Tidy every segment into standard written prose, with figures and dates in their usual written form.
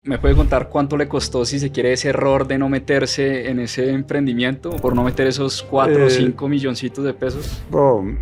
¿Me puede contar cuánto le costó, si se quiere, ese error de no meterse en ese emprendimiento por no meter esos 4 o 5 milloncitos de pesos?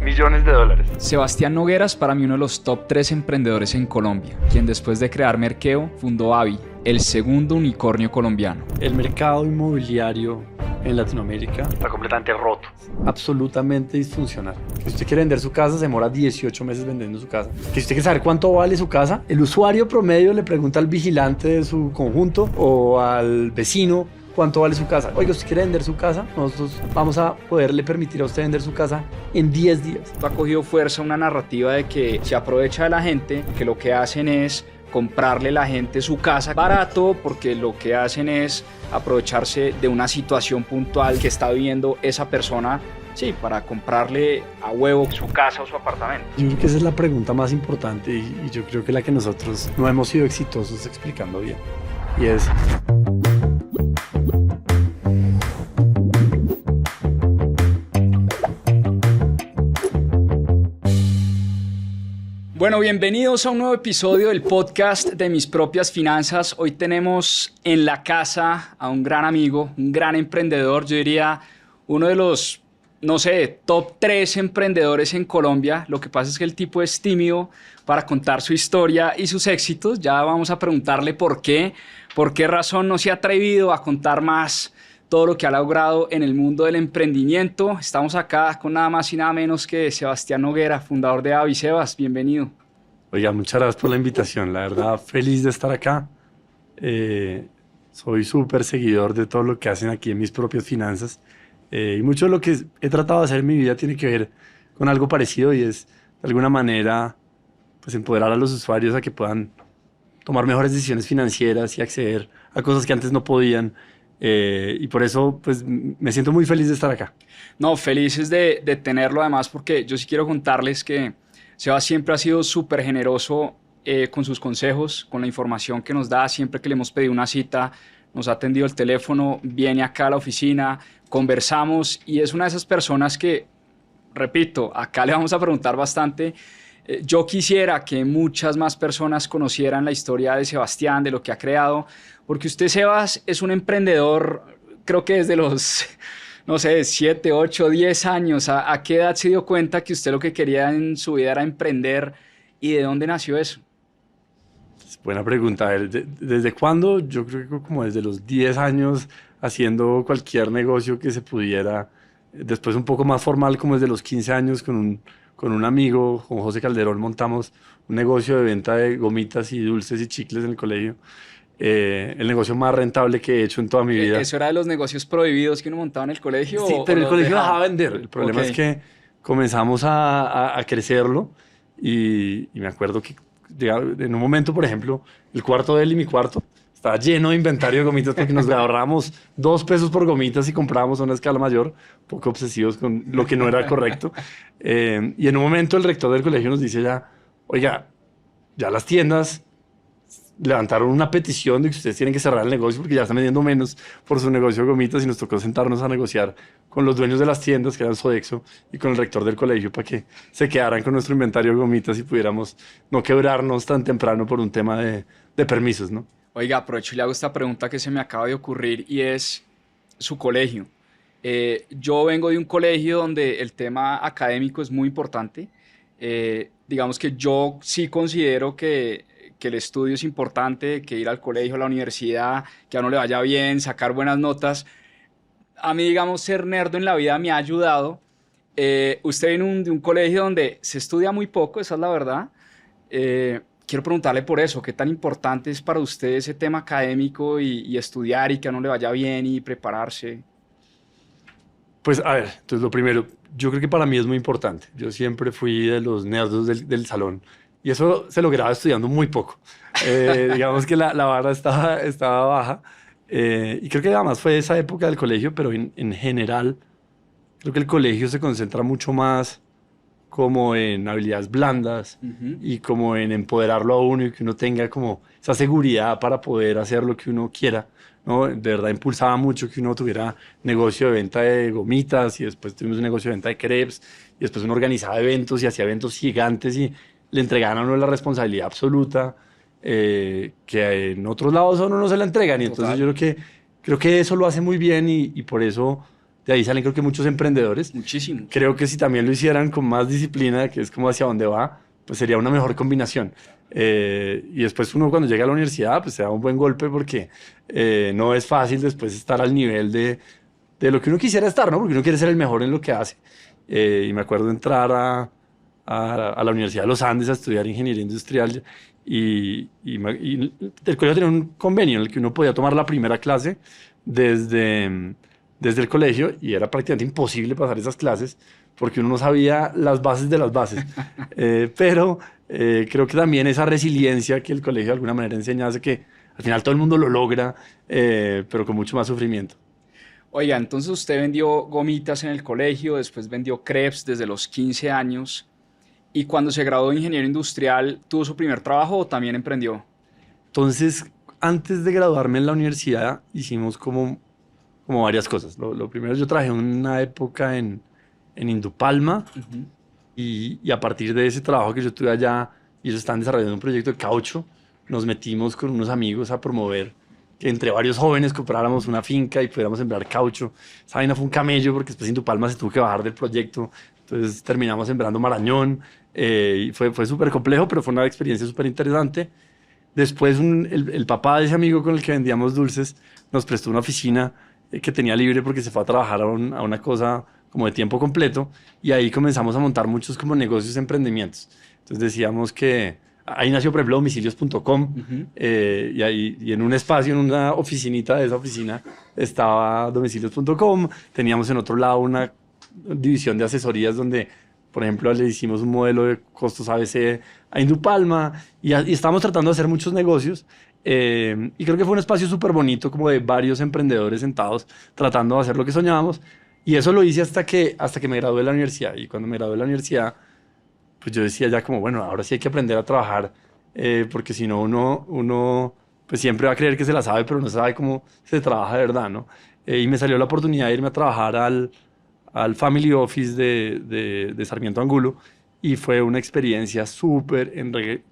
Millones de dólares. Sebastián Noguera es para mí uno de los top 3 emprendedores en Colombia, quien después de crear Merkeo fundó Avi, el segundo unicornio colombiano. El mercado inmobiliario en Latinoamérica Está completamente roto. absolutamente disfuncional. Si usted quiere vender su casa, se demora 18 meses vendiendo su casa. Si usted quiere saber cuánto vale su casa, el usuario promedio le pregunta al vigilante de su conjunto o al vecino cuánto vale su casa. Oiga, ¿usted quiere vender su casa? Nosotros vamos a poderle permitir a usted vender su casa en 10 días. Esto ha cogido fuerza una narrativa de que se aprovecha de la gente, que lo que hacen es comprarle a la gente su casa barato, porque lo que hacen es aprovecharse de una situación puntual que está viviendo esa persona, sí, para comprarle a huevo su casa o su apartamento. Yo creo que esa es la pregunta más importante y yo creo que la que nosotros no hemos sido exitosos explicando bien. Y es... Bueno, bienvenidos a un nuevo episodio del podcast de Mis Propias Finanzas. Hoy tenemos en la casa a un gran amigo, un gran emprendedor, yo diría uno de los, no sé, top 3 emprendedores en Colombia. Lo que pasa es que el tipo es tímido para contar su historia y sus éxitos. Ya vamos a preguntarle por qué razón no se ha atrevido a contar más todo lo que ha logrado en el mundo del emprendimiento. Estamos acá con nada más y nada menos que Sebastián Noguera, fundador de Avi. Sebas, bienvenido. Oiga, muchas gracias por la invitación. La verdad, feliz de estar acá. Soy súper seguidor de todo lo que hacen aquí en Mis Propias Finanzas. Y mucho de lo que he tratado de hacer en mi vida tiene que ver con algo parecido y es, de alguna manera, pues empoderar a los usuarios a que puedan tomar mejores decisiones financieras y acceder a cosas que antes no podían. Y por eso pues me siento muy feliz de estar acá. No, felices de tenerlo además, porque yo sí quiero contarles que Sebas siempre ha sido súper generoso con sus consejos, con la información que nos da. Siempre que le hemos pedido una cita, nos ha atendido el teléfono, viene acá a la oficina, conversamos y es una de esas personas que, repito, acá le vamos a preguntar bastante. Yo quisiera que muchas más personas conocieran la historia de Sebastián, de lo que ha creado, porque usted, Sebas, es un emprendedor, creo que desde los, no sé, 7, 8, 10 años. ¿A qué edad se dio cuenta que usted lo que quería en su vida era emprender y de dónde nació eso? Buena pregunta. A ver, ¿desde cuándo? Yo creo que como desde los 10 años haciendo cualquier negocio que se pudiera. Después un poco más formal, como desde los 15 años con un amigo, con José Calderón, montamos un negocio de venta de gomitas y dulces y chicles en el colegio. El negocio más rentable que he hecho en toda mi vida. ¿Eso era de los negocios prohibidos que uno montaba en el colegio? Sí, pero el colegio dejaba dejaba vender. El problema es que comenzamos a crecerlo y me acuerdo que en un momento, por ejemplo, el cuarto de él y mi cuarto estaba lleno de inventario de gomitas porque nos ahorramos 2 pesos por gomitas y comprábamos a una escala mayor, un poco obsesivos con lo que no era correcto. Y en un momento el rector del colegio nos dice oiga, ya las tiendas levantaron una petición de que ustedes tienen que cerrar el negocio porque ya están vendiendo menos por su negocio de gomitas y nos tocó sentarnos a negociar con los dueños de las tiendas, que eran Sodexo, y con el rector del colegio para que se quedaran con nuestro inventario de gomitas y pudiéramos no quebrarnos tan temprano por un tema de permisos, ¿no? Oiga, aprovecho y le hago esta pregunta que se me acaba de ocurrir y es su colegio. Yo vengo de un colegio donde el tema académico es muy importante. Digamos que yo sí considero que el estudio es importante, que ir al colegio, a la universidad, que a uno le vaya bien, sacar buenas notas. A mí, digamos, ser nerdo en la vida me ha ayudado. Usted viene de un colegio donde se estudia muy poco, esa es la verdad. Quiero preguntarle por eso, ¿qué tan importante es para usted ese tema académico y estudiar y que a uno le vaya bien y prepararse? Pues a ver, entonces lo primero, yo creo que para mí es muy importante. Yo siempre fui de los nerdos del salón. Y eso se lograba estudiando muy poco. Digamos que la vara estaba baja. Y creo que además fue esa época del colegio, pero en general creo que el colegio se concentra mucho más como en habilidades blandas y como en empoderarlo a uno y que uno tenga como esa seguridad para poder hacer lo que uno quiera, ¿no? De verdad impulsaba mucho que uno tuviera negocio de venta de gomitas y después tuvimos un negocio de venta de crepes y después uno organizaba eventos y hacía eventos gigantes y le entregaban a uno la responsabilidad absoluta que en otros lados a uno no se la entregan. Y entonces Total. yo creo que eso lo hace muy bien y por eso de ahí salen creo que muchos emprendedores. Muchísimo. Creo que si también lo hicieran con más disciplina, que es como hacia dónde va, pues sería una mejor combinación. Y después uno cuando llega a la universidad, pues se da un buen golpe porque no es fácil después estar al nivel de lo que uno quisiera estar, ¿no? Porque uno quiere ser el mejor en lo que hace. Y me acuerdo entrar a la Universidad de los Andes a estudiar ingeniería industrial y el colegio tenía un convenio en el que uno podía tomar la primera clase desde el colegio y era prácticamente imposible pasar esas clases porque uno no sabía las bases de las bases. Pero creo que también esa resiliencia que el colegio de alguna manera enseña hace que al final todo el mundo lo logra, pero con mucho más sufrimiento. Oiga, entonces usted vendió gomitas en el colegio, después vendió crepes desde los 15 años y cuando se graduó de ingeniero industrial, ¿tuvo su primer trabajo o también emprendió? Entonces, antes de graduarme en la universidad, hicimos como varias cosas. Lo primero, yo trabajé una época en Indupalma Ujú. y a partir de ese trabajo que yo tuve allá, y ellos estaban desarrollando un proyecto de caucho, nos metimos con unos amigos a promover que entre varios jóvenes compráramos una finca y pudiéramos sembrar caucho. Esa vaina fue un camello porque después Indupalma se tuvo que bajar del proyecto. Entonces terminamos sembrando marañón. Y fue súper complejo, pero fue una experiencia súper interesante. Después el papá de ese amigo con el que vendíamos dulces nos prestó una oficina que tenía libre porque se fue a trabajar a una cosa como de tiempo completo y ahí comenzamos a montar muchos como negocios, emprendimientos. Entonces decíamos que ahí nació por ejemplo domicilios.com Ujú. y en un espacio, en una oficinita de esa oficina estaba domicilios.com. Teníamos en otro lado una división de asesorías donde por ejemplo, le hicimos un modelo de costos ABC a Indupalma y estábamos tratando de hacer muchos negocios. Y creo que fue un espacio súper bonito, como de varios emprendedores sentados tratando de hacer lo que soñábamos. Y eso lo hice hasta que me gradué de la universidad. Y cuando me gradué de la universidad, pues yo decía ya como, bueno, ahora sí hay que aprender a trabajar, porque si no uno pues siempre va a creer que se la sabe, pero no sabe cómo se trabaja de verdad, ¿no? Y me salió la oportunidad de irme a trabajar al Family Office de Sarmiento Angulo y fue una experiencia súper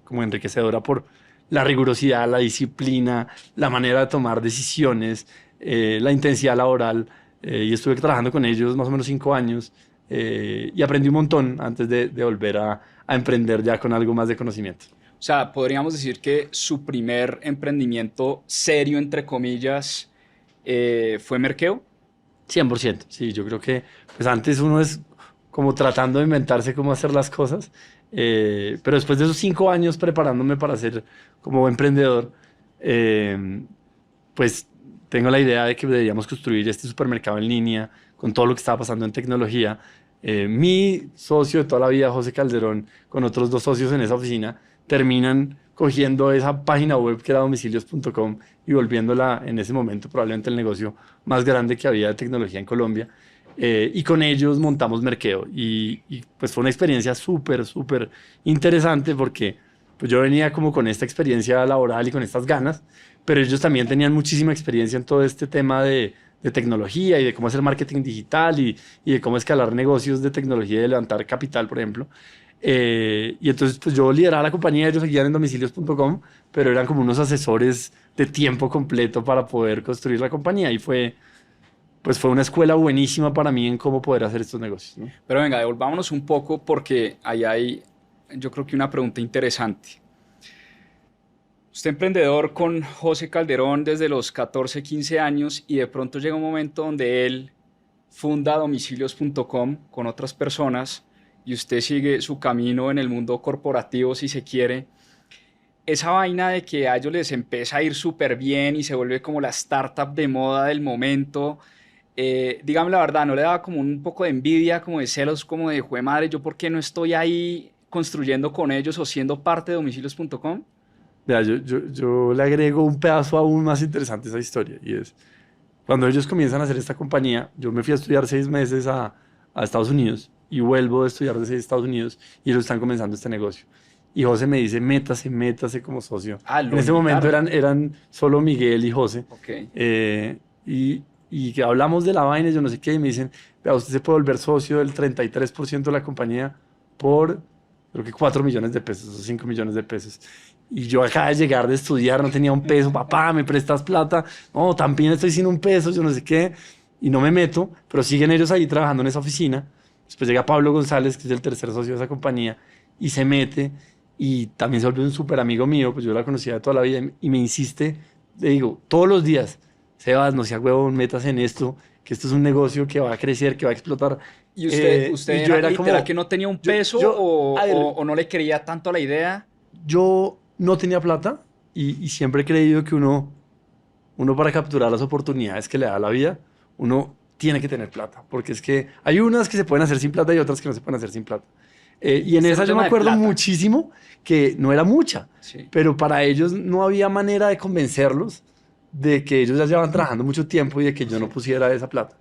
como enriquecedora por la rigurosidad, la disciplina, la manera de tomar decisiones, la intensidad laboral. Y estuve trabajando con ellos más o menos 5 años y aprendí un montón antes de volver a emprender ya con algo más de conocimiento. O sea, podríamos decir que su primer emprendimiento serio, entre comillas, fue Merkeo. 100%, sí, yo creo que pues antes uno es como tratando de inventarse cómo hacer las cosas, pero después de esos 5 años preparándome para ser como emprendedor, pues tengo la idea de que deberíamos construir este supermercado en línea con todo lo que estaba pasando en tecnología. Mi socio de toda la vida, José Calderón, con otros 2 socios en esa oficina, terminan cogiendo esa página web que era domicilios.com y volviéndola en ese momento probablemente el negocio más grande que había de tecnología en Colombia. Y con ellos montamos Merkeo y pues fue una experiencia súper interesante porque pues yo venía como con esta experiencia laboral y con estas ganas, pero ellos también tenían muchísima experiencia en todo este tema de tecnología y de cómo hacer marketing digital y de cómo escalar negocios de tecnología y de levantar capital, por ejemplo. Y entonces pues yo lideraba la compañía, ellos seguían en domicilios.com, pero eran como unos asesores de tiempo completo para poder construir la compañía y pues fue una escuela buenísima para mí en cómo poder hacer estos negocios, ¿no? Pero venga, devolvámonos un poco porque ahí hay, yo creo que una pregunta interesante. Usted emprendedor con José Calderón desde los 14, 15 años y de pronto llega un momento donde él funda domicilios.com con otras personas y usted sigue su camino en el mundo corporativo si se quiere. Esa vaina de que a ellos les empieza a ir súper bien y se vuelve como la startup de moda del momento, dígame la verdad, ¿no le daba como un poco de envidia, como de celos, como de jue madre, yo por qué no estoy ahí construyendo con ellos o siendo parte de domicilios.com? Mira, yo le agrego un pedazo aún más interesante a esa historia y es, cuando ellos comienzan a hacer esta compañía, yo me fui a estudiar 6 meses a Estados Unidos y vuelvo a estudiar desde Estados Unidos y ellos están comenzando este negocio. Y José me dice, métase como socio. Ah, En lo ese momento invitaron. eran solo Miguel y José. Ok. Y que hablamos de la vaina, yo no sé qué, y me dicen, vea, usted se puede volver socio del 33% de la compañía por, creo que 4 millones de pesos o 5 millones de pesos. Y yo acababa de llegar de estudiar, no tenía un peso. Papá, ¿me prestas plata? No, también estoy sin un peso, yo no sé qué. Y no me meto, pero siguen ellos ahí trabajando en esa oficina. Después llega Pablo González, que es el tercer socio de esa compañía, y se mete y también se vuelve un súper amigo mío, pues yo la conocía de toda la vida y me insiste, le digo, todos los días, Sebas, no seas huevón, metas en esto, que esto es un negocio que va a crecer, que va a explotar. ¿Y usted Y yo era era literal como, que no tenía un peso a ver, o no le creía tanto a la idea? yo no tenía plata y siempre he creído que uno para capturar las oportunidades que le da la vida, uno tiene que tener plata, porque es que hay unas que se pueden hacer sin plata y otras que no se pueden hacer sin plata. Y en Este es esa un yo tema me de acuerdo plata. muchísimo que no era mucha, Sí. pero para ellos no había manera de convencerlos de que ellos ya llevaban trabajando mucho tiempo y de que yo no pusiera esa plata.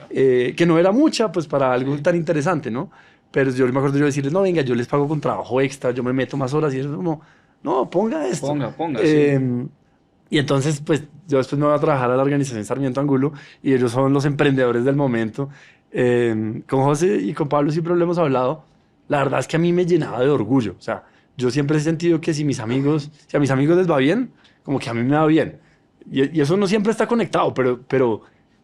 Que no era mucha, pues para algo Sí. tan interesante, ¿no? Pero yo me acuerdo yo decirles, no, venga, yo les pago con trabajo extra, yo me meto más horas y ellos como, no, ponga esto. Ponga, sí. Y entonces, pues yo después me voy a trabajar a la organización Sarmiento Angulo y ellos son los emprendedores del momento. Con José y con Pablo siempre lo hemos hablado. La verdad es que a mí me llenaba de orgullo. O sea, yo siempre he sentido que si a mis amigos les va bien, como que a mí me va bien. Y eso no siempre está conectado, pero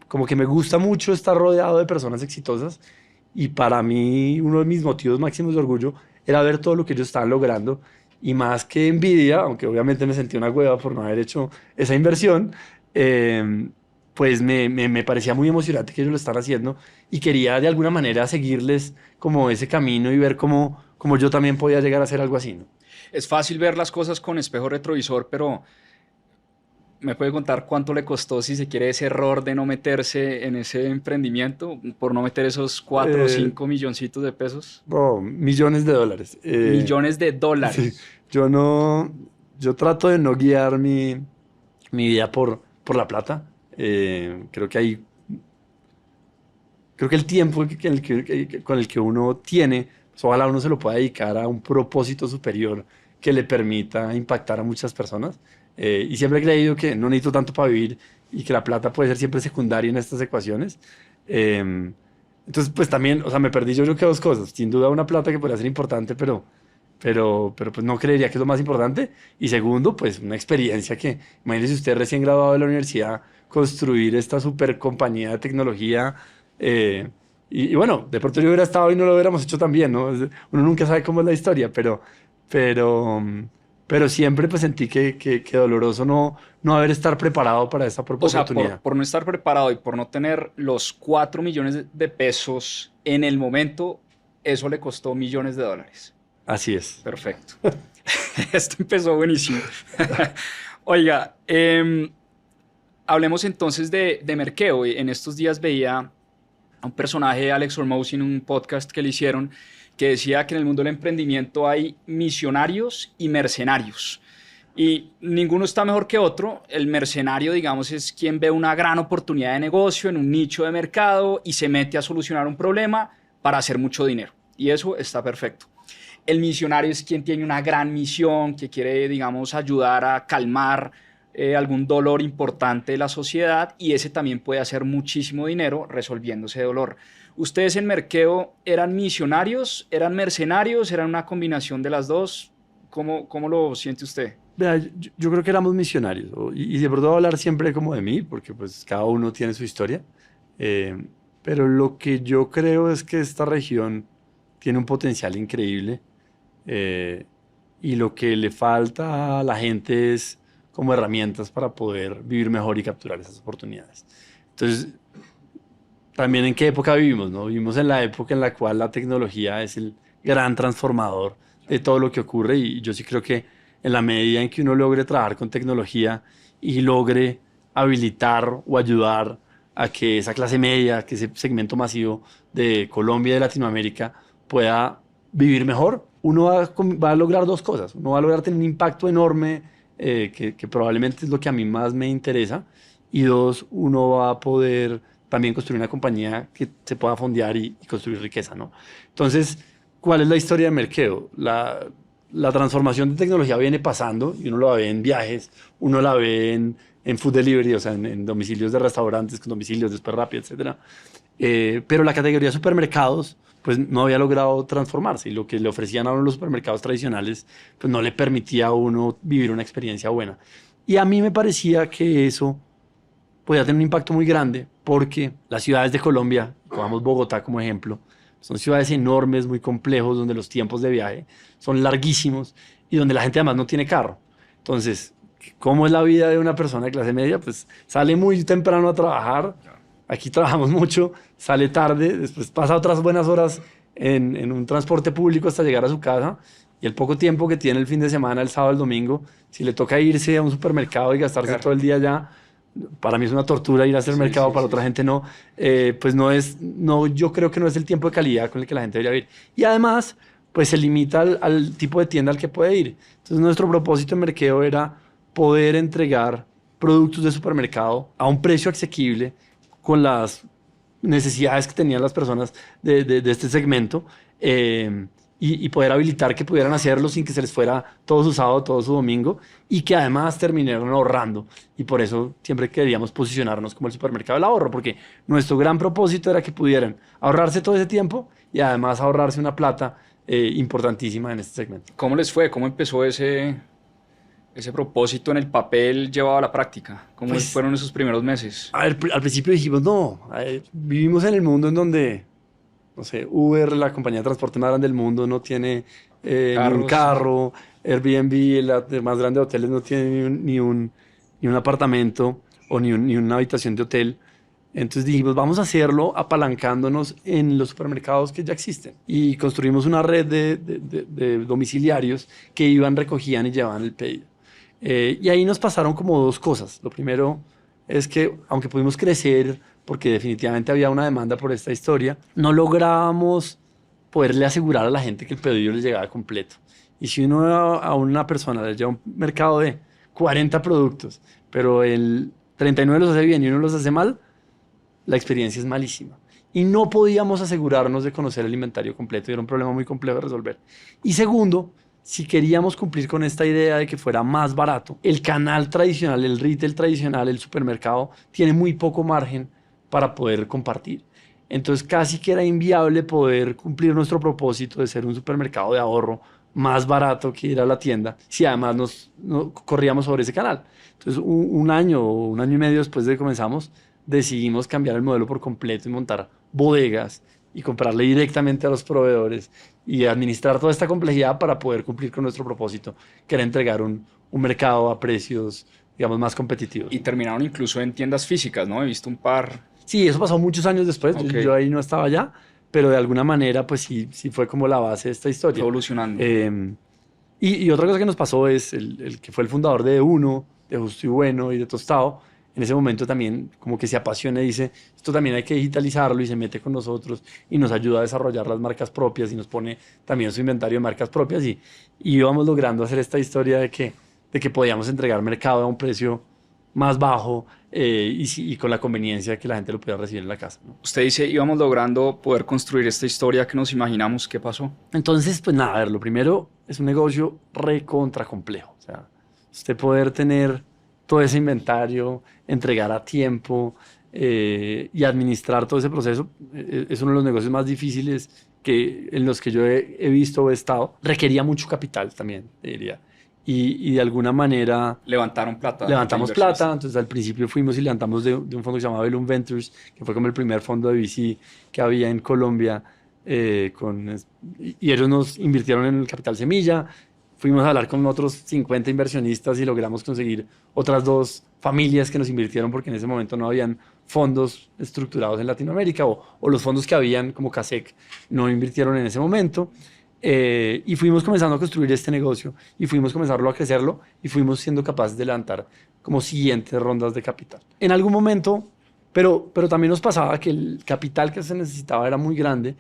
como que me gusta mucho estar rodeado de personas exitosas. Y para mí, uno de mis motivos máximos de orgullo era ver todo lo que ellos estaban logrando. Y más que envidia, aunque obviamente me sentí una hueva por no haber hecho esa inversión, pues me parecía muy emocionante que ellos lo están haciendo y quería de alguna manera seguirles como ese camino y ver cómo yo también podía llegar a hacer algo así, ¿no? Es fácil ver las cosas con espejo retrovisor, pero ¿me puede contar cuánto le costó si se quiere ese error de no meterse en ese emprendimiento por no meter esos 4 o Eh, 5 milloncitos de pesos? oh, millones de dólares. Millones de Sí, dólares. yo no, yo trato de no guiar mi vida por la plata. Creo que hay, creo que el tiempo con el que uno tiene, pues ojalá uno se lo pueda dedicar a un propósito superior que le permita impactar a muchas personas. Y siempre he creído que no necesito tanto para vivir y que la plata puede ser siempre secundaria en estas ecuaciones. Entonces, pues también, o sea, me perdí yo creo que dos cosas. Sin duda una plata que podría ser importante, pero pues no creería que es lo más importante. Y segundo, pues una experiencia que, imagínese usted recién graduado de la universidad, construir esta super compañía de tecnología. Y bueno, de pronto yo hubiera estado y no lo hubiéramos hecho tan bien, ¿no? Uno nunca sabe cómo es la historia, pero, pero siempre pues sentí que doloroso no haber estar preparado para esta O sea, oportunidad. por no estar preparado y por no tener los 4 millones de pesos en el momento, eso le costó millones de dólares. Así es. Perfecto. Esto empezó buenísimo. Oiga, hablemos entonces de merqueo. En estos días veía a un personaje, Alex Hormozzi, en un podcast que le hicieron, que decía que en el mundo del emprendimiento hay misionarios y mercenarios. Y ninguno está mejor que otro. El mercenario, digamos, es quien ve una gran oportunidad de negocio en un nicho de mercado y se mete a solucionar un problema para hacer mucho dinero. Y eso está perfecto. El misionario es quien tiene una gran misión, que quiere, digamos, ayudar a calmar algún dolor importante de la sociedad y ese también puede hacer muchísimo dinero resolviendo ese dolor. ¿Ustedes en Merkeo eran misionarios, eran mercenarios, eran una combinación de las dos? ¿Cómo lo siente usted? Vea, yo creo que éramos misionarios, y de verdad voy a hablar siempre como de mí, porque pues cada uno tiene su historia, pero lo que yo creo es que esta región tiene un potencial increíble, y lo que le falta a la gente es como herramientas para poder vivir mejor y capturar esas oportunidades. Entonces, también en qué época vivimos, ¿no? Vivimos en la época en la cual la tecnología es el gran transformador de todo lo que ocurre y yo sí creo que en la medida en que uno logre trabajar con tecnología y logre habilitar o ayudar a que esa clase media, que ese segmento masivo de Colombia y de Latinoamérica pueda vivir mejor, uno va a lograr dos cosas. Uno va a lograr tener un impacto enorme, que probablemente es lo que a mí más me interesa, y dos, uno va a poder también construir una compañía que se pueda fondear y construir riqueza, ¿no? Entonces, ¿cuál es la historia de Merkeo? La transformación de tecnología viene pasando y uno la ve en viajes, uno la ve en food delivery, o sea, en domicilios de restaurantes, con domicilios, después rápido, etc. Pero la categoría de supermercados pues no había logrado transformarse y lo que le ofrecían a uno los supermercados tradicionales pues no le permitía a uno vivir una experiencia buena. Y a mí me parecía que eso podía tener un impacto muy grande porque las ciudades de Colombia, tomamos Bogotá como ejemplo, son ciudades enormes, muy complejos, donde los tiempos de viaje son larguísimos y donde la gente además no tiene carro. Entonces, ¿cómo es la vida de una persona de clase media? Pues sale muy temprano a trabajar, aquí trabajamos mucho, sale tarde, después pasa otras buenas horas en un transporte público hasta llegar a su casa y el poco tiempo que tiene el fin de semana, el sábado, el domingo, si le toca irse a un supermercado y gastarse Claro. todo el día allá, para mí es una tortura ir a hacer Sí, mercado, sí, para sí, otra sí. gente no, pues yo creo que no es el tiempo de calidad con el que la gente debería ir. Y además, pues se limita al tipo de tienda al que puede ir. Entonces nuestro propósito en Merkeo era poder entregar productos de supermercado a un precio asequible con las necesidades que tenían las personas de este segmento y poder habilitar que pudieran hacerlo sin que se les fuera todo su sábado, todo su domingo y que además terminaron ahorrando. Y por eso siempre queríamos posicionarnos como el supermercado del ahorro, porque nuestro gran propósito era que pudieran ahorrarse todo ese tiempo y además ahorrarse una plata importantísima en este segmento. ¿Cómo les fue? ¿Cómo empezó ese propósito en el papel llevado a la práctica? ¿Cómo Pues, fueron esos primeros meses? A ver, al principio dijimos, no, vivimos en el mundo en donde, no sé, Uber, la compañía de transporte más grande del mundo, no tiene ni un Carros. carro, Airbnb, la más grande de hoteles, no tiene ni un apartamento o ni una habitación de hotel. Entonces dijimos, vamos a hacerlo apalancándonos en los supermercados que ya existen. Y construimos una red de domiciliarios que iban, recogían y llevaban el pedido. Y ahí nos pasaron como dos cosas. Lo primero es que, aunque pudimos crecer, porque definitivamente había una demanda por esta historia, no lográbamos poderle asegurar a la gente que el pedido les llegaba completo. Y si uno a una persona le lleva un mercado de 40 productos, pero el 39 los hace bien y uno los hace mal, la experiencia es malísima. Y no podíamos asegurarnos de conocer el inventario completo y era un problema muy complejo de resolver. Y segundo, si queríamos cumplir con esta idea de que fuera más barato, el canal tradicional, el retail tradicional, el supermercado, tiene muy poco margen para poder compartir. Entonces casi que era inviable poder cumplir nuestro propósito de ser un supermercado de ahorro más barato que ir a la tienda si además corríamos sobre ese canal. Entonces un año o un año y medio después de que comenzamos, decidimos cambiar el modelo por completo y montar bodegas y comprarle directamente a los proveedores y administrar toda esta complejidad para poder cumplir con nuestro propósito, que era entregar un mercado a precios, digamos, más competitivos. Y terminaron incluso en tiendas físicas, ¿no? He visto un par. Sí, eso pasó muchos años después, Ok. yo ahí no estaba ya, pero de alguna manera pues sí fue como la base de esta historia. Fue evolucionando. Y otra cosa que nos pasó es el que fue el fundador de Uno, de Justo y Bueno y de Tostado, en ese momento también como que se apasiona y dice, esto también hay que digitalizarlo y se mete con nosotros y nos ayuda a desarrollar las marcas propias y nos pone también su inventario de marcas propias y íbamos logrando hacer esta historia de que podíamos entregar mercado a un precio más bajo y con la conveniencia de que la gente lo pudiera recibir en la casa, ¿no? Usted dice, íbamos logrando poder construir esta historia que nos imaginamos. ¿Qué pasó? Entonces, pues nada, a ver, lo primero es un negocio recontra complejo. O sea, usted poder tener todo ese inventario, entregar a tiempo y administrar todo ese proceso es uno de los negocios más difíciles en los que yo he visto o he estado. Requería mucho capital también, diría. Y de alguna manera Levantaron plata. levantamos de inversionistas. plata. Entonces al principio fuimos y levantamos de un fondo que se llamaba Velum Ventures, que fue como el primer fondo de VC que había en Colombia. Y ellos nos invirtieron en el capital semilla. Fuimos a hablar con otros 50 inversionistas y logramos conseguir otras 2 familias que nos invirtieron porque en ese momento no habían fondos estructurados en Latinoamérica o los fondos que habían como CASEC no invirtieron en ese momento. Y fuimos comenzando a construir este negocio y fuimos comenzando a crecerlo y fuimos siendo capaces de levantar como siguientes rondas de capital. En algún momento, pero también nos pasaba que el capital que se necesitaba era muy grande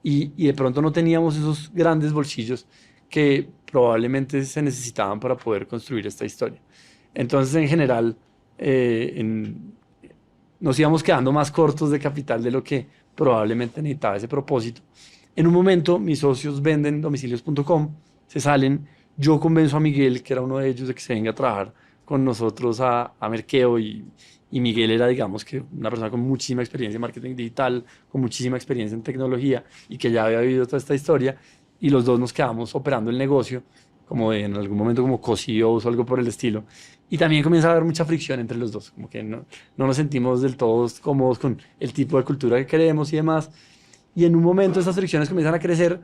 y de pronto no teníamos esos grandes bolsillos que probablemente se necesitaban para poder construir esta historia. Entonces, en general, nos íbamos quedando más cortos de capital de lo que probablemente necesitaba ese propósito. En un momento, mis socios venden domicilios.com, se salen, yo convenzo a Miguel, que era uno de ellos, de que se venga a trabajar con nosotros a Merkeo y y Miguel era, digamos, que una persona con muchísima experiencia en marketing digital, con muchísima experiencia en tecnología y que ya había vivido toda esta historia, y los dos nos quedamos operando el negocio, como en algún momento como co-CEOs o algo por el estilo. Y también comienza a haber mucha fricción entre los dos, como que no nos sentimos del todo cómodos con el tipo de cultura que queremos y demás. Y en un momento esas fricciones comienzan a crecer.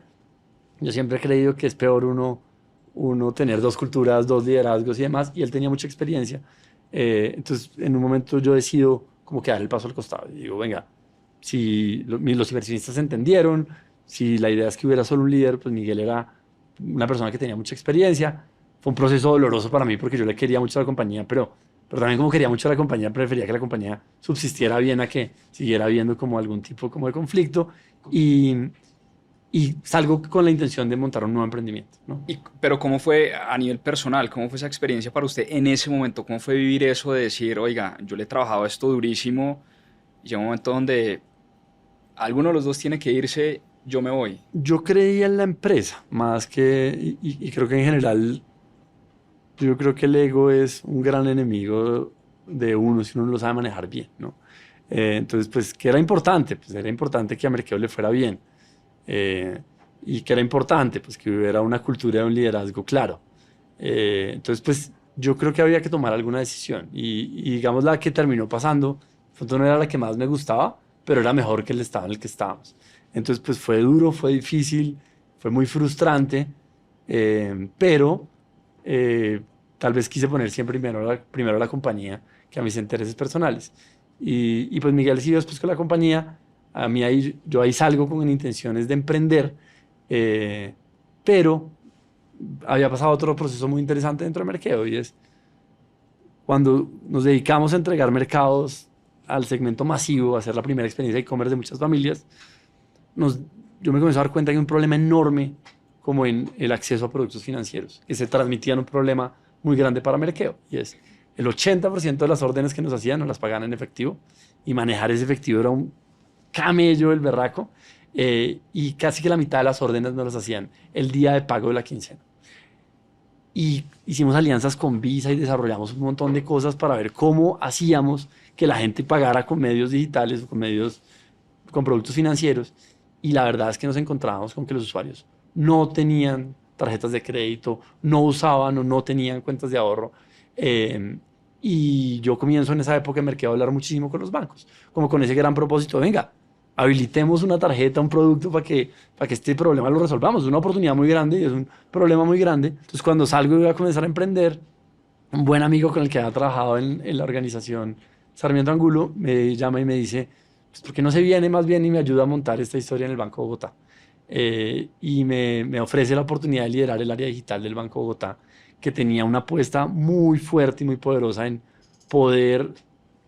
Yo siempre he creído que es peor uno tener dos culturas, dos liderazgos y demás, y él tenía mucha experiencia. Entonces, en un momento yo decido como que dar el paso al costado. Y digo, venga, si los inversionistas entendieron, si la idea es que hubiera solo un líder, pues Miguel era una persona que tenía mucha experiencia. Fue un proceso doloroso para mí porque yo le quería mucho a la compañía, pero también como quería mucho a la compañía, prefería que la compañía subsistiera bien a que siguiera habiendo como algún tipo como de conflicto. Y salgo con la intención de montar un nuevo emprendimiento, ¿no? Pero ¿cómo fue a nivel personal? ¿Cómo fue esa experiencia para usted en ese momento? ¿Cómo fue vivir eso de decir, oiga, yo le he trabajado esto durísimo y llega un momento donde alguno de los dos tiene que irse, yo me voy? Yo creía en la empresa, más que, y creo que en general, yo creo que el ego es un gran enemigo de uno si uno lo sabe manejar bien, ¿no? Entonces, pues, ¿qué era importante? Pues era importante que a Merkeo le fuera bien. Y que era importante, pues que hubiera una cultura de un liderazgo claro. Entonces, pues yo creo que había que tomar alguna decisión y digamos la que terminó pasando, no era la que más me gustaba, pero era mejor que el estado en el que estábamos. Entonces, pues fue duro, fue difícil, fue muy frustrante, pero tal vez quise poner siempre primero a la compañía que a mis intereses personales. Y pues Miguel siguió después con la compañía. A mí yo ahí salgo con intenciones de emprender, pero había pasado otro proceso muy interesante dentro de Merkeo, y es cuando nos dedicamos a entregar mercados al segmento masivo, a hacer la primera experiencia de e-commerce de muchas familias, yo me comencé a dar cuenta que hay un problema enorme como en el acceso a productos financieros, que se transmitían un problema muy grande para Merkeo, y es el 80% de las órdenes que nos hacían nos las pagaban en efectivo, y manejar ese efectivo era un camello el berraco, y casi que la mitad de las órdenes nos las hacían el día de pago de la quincena. Y hicimos alianzas con Visa y desarrollamos un montón de cosas para ver cómo hacíamos que la gente pagara con medios digitales o con productos financieros. Y la verdad es que nos encontrábamos con que los usuarios no tenían tarjetas de crédito, no usaban o no tenían cuentas de ahorro. Y yo comienzo en esa época en Merkeo a hablar muchísimo con los bancos, como con ese gran propósito, venga, habilitemos una tarjeta, un producto para que este problema lo resolvamos. Es una oportunidad muy grande y es un problema muy grande. Entonces, cuando salgo y voy a comenzar a emprender, un buen amigo con el que había trabajado en la organización, Sarmiento Angulo, me llama y me dice, pues, ¿por qué no se viene más bien y me ayuda a montar esta historia en el Banco Bogotá? Y me ofrece la oportunidad de liderar el área digital del Banco Bogotá, que tenía una apuesta muy fuerte y muy poderosa en poder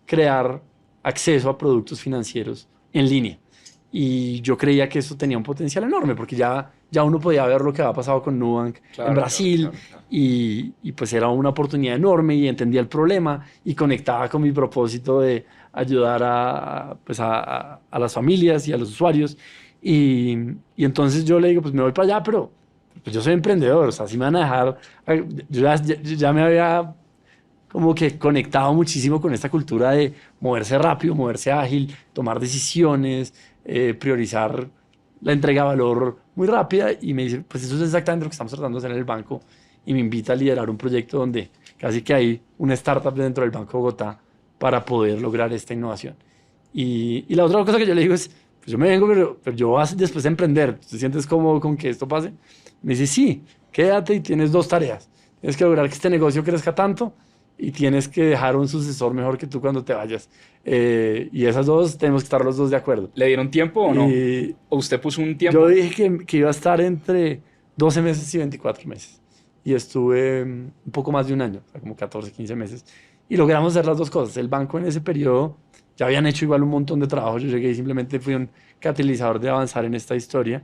crear acceso a productos financieros en línea. Y yo creía que eso tenía un potencial enorme, porque ya uno podía ver lo que había pasado con Nubank en Brasil, claro. Y pues era una oportunidad enorme y entendía el problema y conectaba con mi propósito de ayudar a las familias y a los usuarios. Y entonces yo le digo, pues me voy para allá, pero pues yo soy emprendedor, o sea, si me van a dejar, yo ya me había como que conectado muchísimo con esta cultura de moverse rápido, moverse ágil, tomar decisiones, priorizar la entrega de valor muy rápida, y me dice, pues eso es exactamente lo que estamos tratando de hacer en el banco, y me invita a liderar un proyecto donde casi que hay una startup dentro del Banco de Bogotá para poder lograr esta innovación. Y la otra cosa que yo le digo es, pues yo me vengo, pero yo voy después a emprender, ¿te sientes cómodo con que esto pase? Me dice, sí, quédate y tienes dos tareas. Tienes que lograr que este negocio crezca tanto y tienes que dejar un sucesor mejor que tú cuando te vayas. Y esas dos, tenemos que estar los dos de acuerdo. ¿Le dieron tiempo o no? ¿O usted puso un tiempo? Yo dije que iba a estar entre 12 meses y 24 meses. Y estuve un poco más de un año, o sea, como 14, 15 meses. Y logramos hacer las dos cosas. El banco en ese periodo ya habían hecho igual un montón de trabajo. Yo llegué y simplemente fui un catalizador de avanzar en esta historia.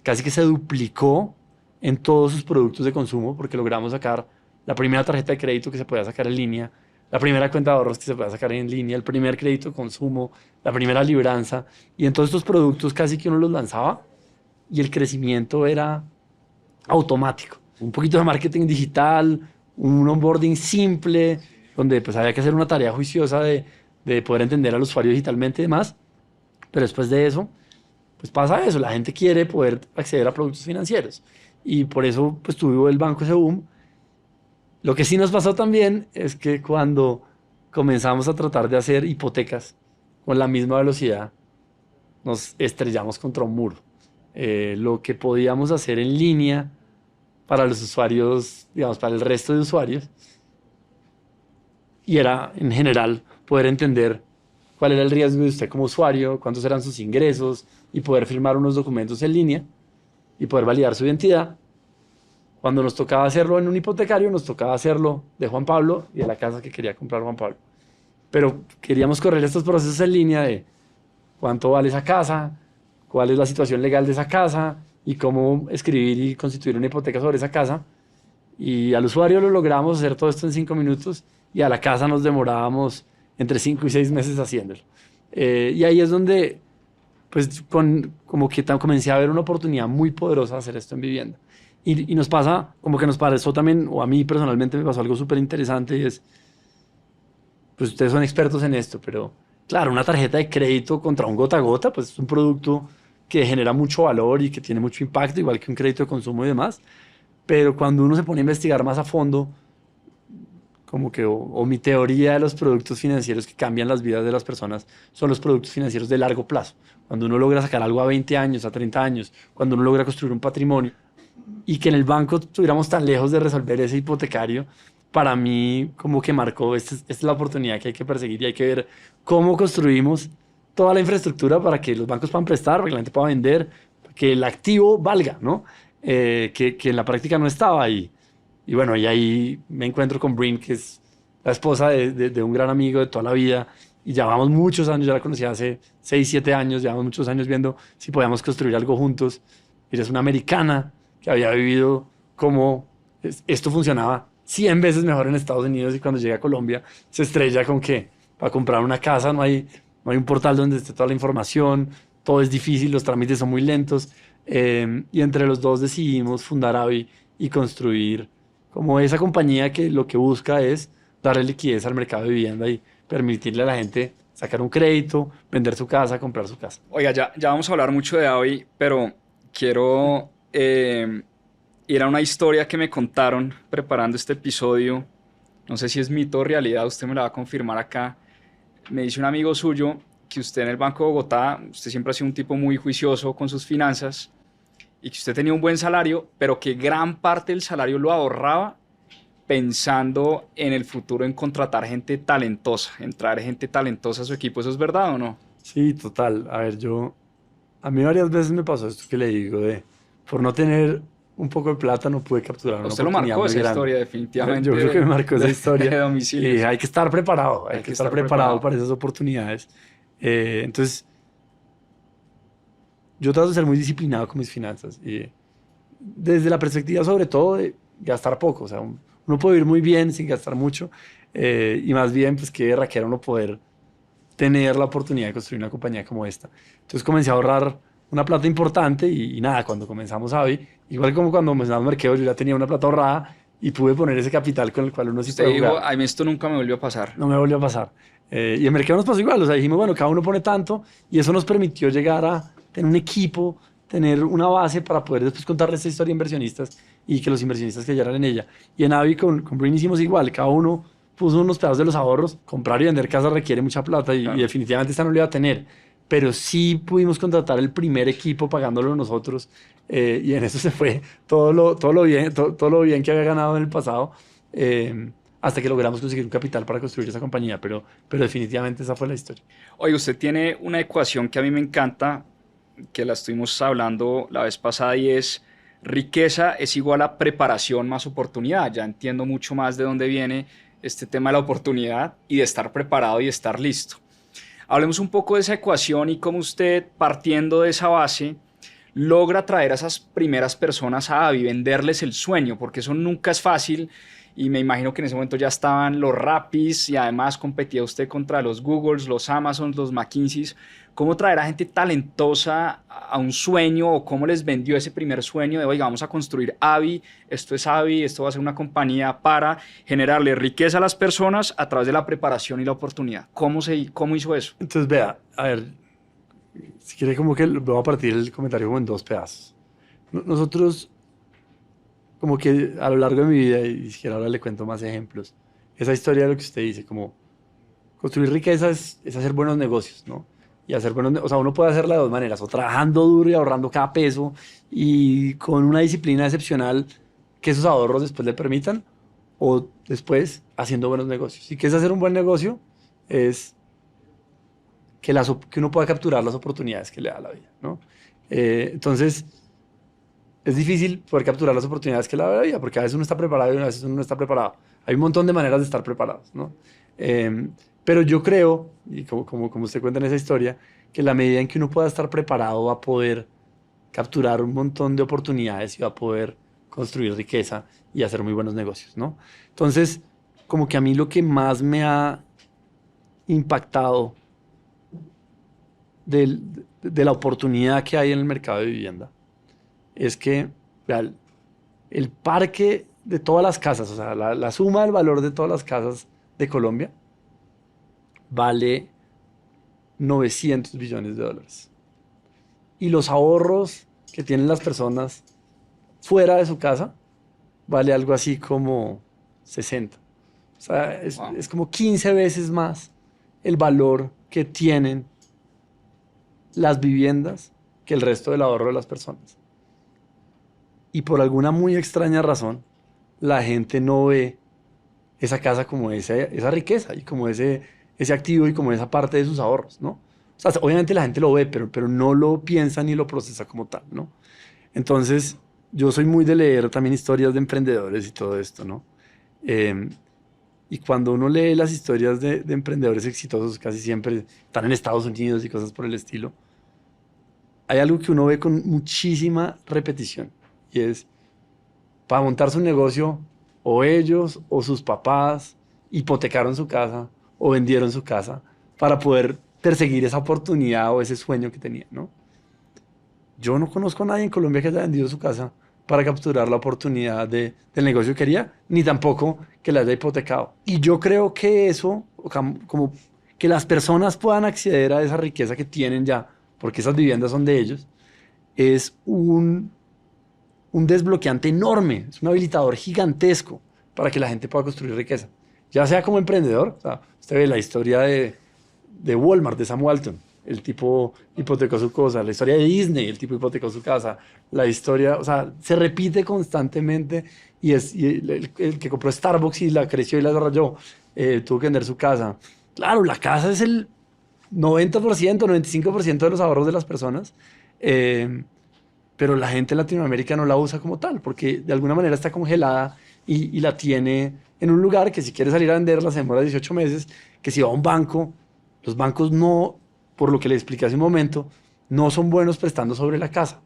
Casi que se duplicó en todos sus productos de consumo, porque logramos sacar la primera tarjeta de crédito que se podía sacar en línea, la primera cuenta de ahorros que se podía sacar en línea, el primer crédito de consumo, la primera libranza. Y en todos estos productos casi que uno los lanzaba y el crecimiento era automático. Un poquito de marketing digital, un onboarding simple, donde pues había que hacer una tarea juiciosa de de poder entender al usuario digitalmente y demás. Pero después de eso, pues pasa eso, la gente quiere poder acceder a productos financieros. Y por eso pues tuvo el banco ese boom. Lo que sí nos pasó también es que cuando comenzamos a tratar de hacer hipotecas con la misma velocidad, nos estrellamos contra un muro. Lo que podíamos hacer en línea para los usuarios, digamos, para el resto de usuarios, y era en general poder entender cuál era el riesgo de usted como usuario, cuántos eran sus ingresos y poder firmar unos documentos en línea y poder validar su identidad. Cuando nos tocaba hacerlo en un hipotecario, nos tocaba hacerlo de Juan Pablo y de la casa que quería comprar Juan Pablo. Pero queríamos correr estos procesos en línea de cuánto vale esa casa, cuál es la situación legal de esa casa y cómo escribir y constituir una hipoteca sobre esa casa. Y al usuario lo logramos hacer todo esto en 5 minutos y a la casa nos demorábamos entre 5 y 6 meses haciéndolo. Y ahí es donde, pues, como que comencé a ver una oportunidad muy poderosa de hacer esto en vivienda. Y nos pasa, como que nos pasó también, o a mí personalmente me pasó algo súper interesante y es, pues ustedes son expertos en esto, pero claro, una tarjeta de crédito contra un gota a gota, pues es un producto que genera mucho valor y que tiene mucho impacto, igual que un crédito de consumo y demás. Pero cuando uno se pone a investigar más a fondo, como que, o mi teoría de los productos financieros que cambian las vidas de las personas son los productos financieros de largo plazo. Cuando uno logra sacar algo a 20 años, a 30 años, cuando uno logra construir un patrimonio y que en el banco estuviéramos tan lejos de resolver ese hipotecario, para mí como que marcó, esta es la oportunidad que hay que perseguir y hay que ver cómo construimos toda la infraestructura para que los bancos puedan prestar, para que la gente pueda vender, para que el activo valga, ¿no? Que en la práctica no estaba ahí. Y bueno, y ahí me encuentro con Brin, que es la esposa de un gran amigo de toda la vida. Y llevamos muchos años, ya la conocí hace 6, 7 años, llevamos muchos años viendo si podíamos construir algo juntos. Ella es una americana que había vivido cómo esto funcionaba 100 veces mejor en Estados Unidos y cuando llega a Colombia se estrella con que para comprar una casa no hay un portal donde esté toda la información, todo es difícil, los trámites son muy lentos. Y entre los dos decidimos fundar Avi y construir como esa compañía que lo que busca es darle liquidez al mercado de vivienda y permitirle a la gente sacar un crédito, vender su casa, comprar su casa. Oiga, ya vamos a hablar mucho de Avi, pero quiero ir a una historia que me contaron preparando este episodio. No sé si es mito o realidad, usted me la va a confirmar acá. Me dice un amigo suyo que usted en el Banco de Bogotá, usted siempre ha sido un tipo muy juicioso con sus finanzas y que usted tenía un buen salario, pero que gran parte del salario lo ahorraba pensando en el futuro en contratar gente talentosa, en traer gente talentosa a su equipo. ¿Eso es verdad o no? Sí, total. A ver, a mí varias veces me pasó esto que le digo por no tener un poco de plata no pude capturar una Usted lo oportunidad marcó muy esa grande. historia definitivamente. Yo creo que me marcó esa historia. De domicilio. Y hay que estar preparado, hay que estar preparado para esas oportunidades. Entonces, yo trato de ser muy disciplinado con mis finanzas. Desde la perspectiva sobre todo de gastar poco. O sea, uno puede vivir muy bien sin gastar mucho. Y más bien, pues qué raquera uno poder tener la oportunidad de construir una compañía como esta. Entonces comencé a ahorrar una plata importante y nada, cuando comenzamos Avi, igual como cuando comenzamos Merkeo, yo ya tenía una plata ahorrada y pude poner ese capital con el cual uno sí Usted puede dijo, jugar. a mí esto nunca me volvió a pasar. No me volvió a pasar. Y en Merkeo nos pasó igual, o sea, dijimos, bueno, cada uno pone tanto y eso nos permitió llegar a tener un equipo, tener una base para poder después contarle esta historia a inversionistas y que los inversionistas cayeran en ella. Y en Avi con Brin hicimos igual, cada uno puso unos pedazos de los ahorros. Comprar y vender casas requiere mucha plata y, Claro. y definitivamente esta no lo iba a tener. Pero sí pudimos contratar el primer equipo pagándolo nosotros y en eso se fue todo lo bien que había ganado en el pasado hasta que logramos conseguir un capital para construir esa compañía. Pero definitivamente esa fue la historia. Oye, usted tiene una ecuación que a mí me encanta, que la estuvimos hablando la vez pasada y es riqueza es igual a preparación más oportunidad. Ya entiendo mucho más de dónde viene este tema de la oportunidad y de estar preparado y estar listo. Hablemos un poco de esa ecuación y cómo usted, partiendo de esa base, logra traer a esas primeras personas a Avi, venderles el sueño? Porque eso nunca es fácil y me imagino que en ese momento ya estaban los Rappis y además competía usted contra los Googles, los Amazons, los McKinseys. ¿Cómo traer a gente talentosa a un sueño o cómo les vendió ese primer sueño de, oiga, vamos a construir Avi, esto es Avi, esto va a ser una compañía para generarle riqueza a las personas a través de la preparación y la oportunidad? ¿Cómo hizo eso? Entonces, vea, a ver, si quiere como que voy a partir el comentario como en dos pedazos. Nosotros, como que a lo largo de mi vida, y si quiere ahora le cuento más ejemplos, esa historia de lo que usted dice, como construir riqueza es hacer buenos negocios, ¿no? Y hacer o sea, uno puede hacerla de dos maneras, o trabajando duro y ahorrando cada peso y con una disciplina excepcional que esos ahorros después le permitan, o después haciendo buenos negocios. ¿Y qué es hacer un buen negocio? Es que uno pueda capturar las oportunidades que le da la vida, ¿no? Entonces, es difícil poder capturar las oportunidades que le da la vida, porque a veces uno está preparado y a veces uno no está preparado. Hay un montón de maneras de estar preparados, ¿no? Pero yo creo, y como usted cuenta en esa historia, que la medida en que uno pueda estar preparado va a poder capturar un montón de oportunidades y va a poder construir riqueza y hacer muy buenos negocios, ¿no? Entonces, como que a mí lo que más me ha impactado de la oportunidad que hay en el mercado de vivienda es que el parque de todas las casas, o sea, la suma del valor de todas las casas de Colombia vale 900 billones de dólares. Y los ahorros que tienen las personas fuera de su casa vale algo así como 60. O sea, es como 15 veces más el valor que tienen las viviendas que el resto del ahorro de las personas. Y por alguna muy extraña razón, la gente no ve esa casa como esa riqueza y como ese activo y como esa parte de sus ahorros, ¿no? O sea, obviamente la gente lo ve, pero no lo piensa ni lo procesa como tal, ¿no? Entonces, yo soy muy de leer también historias de emprendedores y todo esto, ¿no? Y cuando uno lee las historias de emprendedores exitosos, casi siempre están en Estados Unidos y cosas por el estilo, hay algo que uno ve con muchísima repetición, y es, para montar su negocio, o ellos o sus papás hipotecaron su casa o vendieron su casa para poder perseguir esa oportunidad o ese sueño que tenían, ¿no? Yo no conozco a nadie en Colombia que haya vendido su casa para capturar la oportunidad del negocio que quería, ni tampoco que la haya hipotecado. Y yo creo que eso, como que las personas puedan acceder a esa riqueza que tienen ya, porque esas viviendas son de ellos, es un desbloqueante enorme, es un habilitador gigantesco para que la gente pueda construir riqueza. Ya sea como emprendedor, o sea, usted ve la historia de Walmart, de Sam Walton, el tipo hipotecó su cosa, la historia de Disney, el tipo hipotecó su casa, la historia, o sea, se repite constantemente y el que compró Starbucks y la creció y la desarrolló, tuvo que vender su casa. Claro, la casa es el 90%, 95% de los ahorros de las personas, pero la gente en Latinoamérica no la usa como tal, porque de alguna manera está congelada y la tiene en un lugar que si quiere salir a venderla se demora 18 meses, que si va a un banco, los bancos no, por lo que le expliqué hace un momento, no son buenos prestando sobre la casa.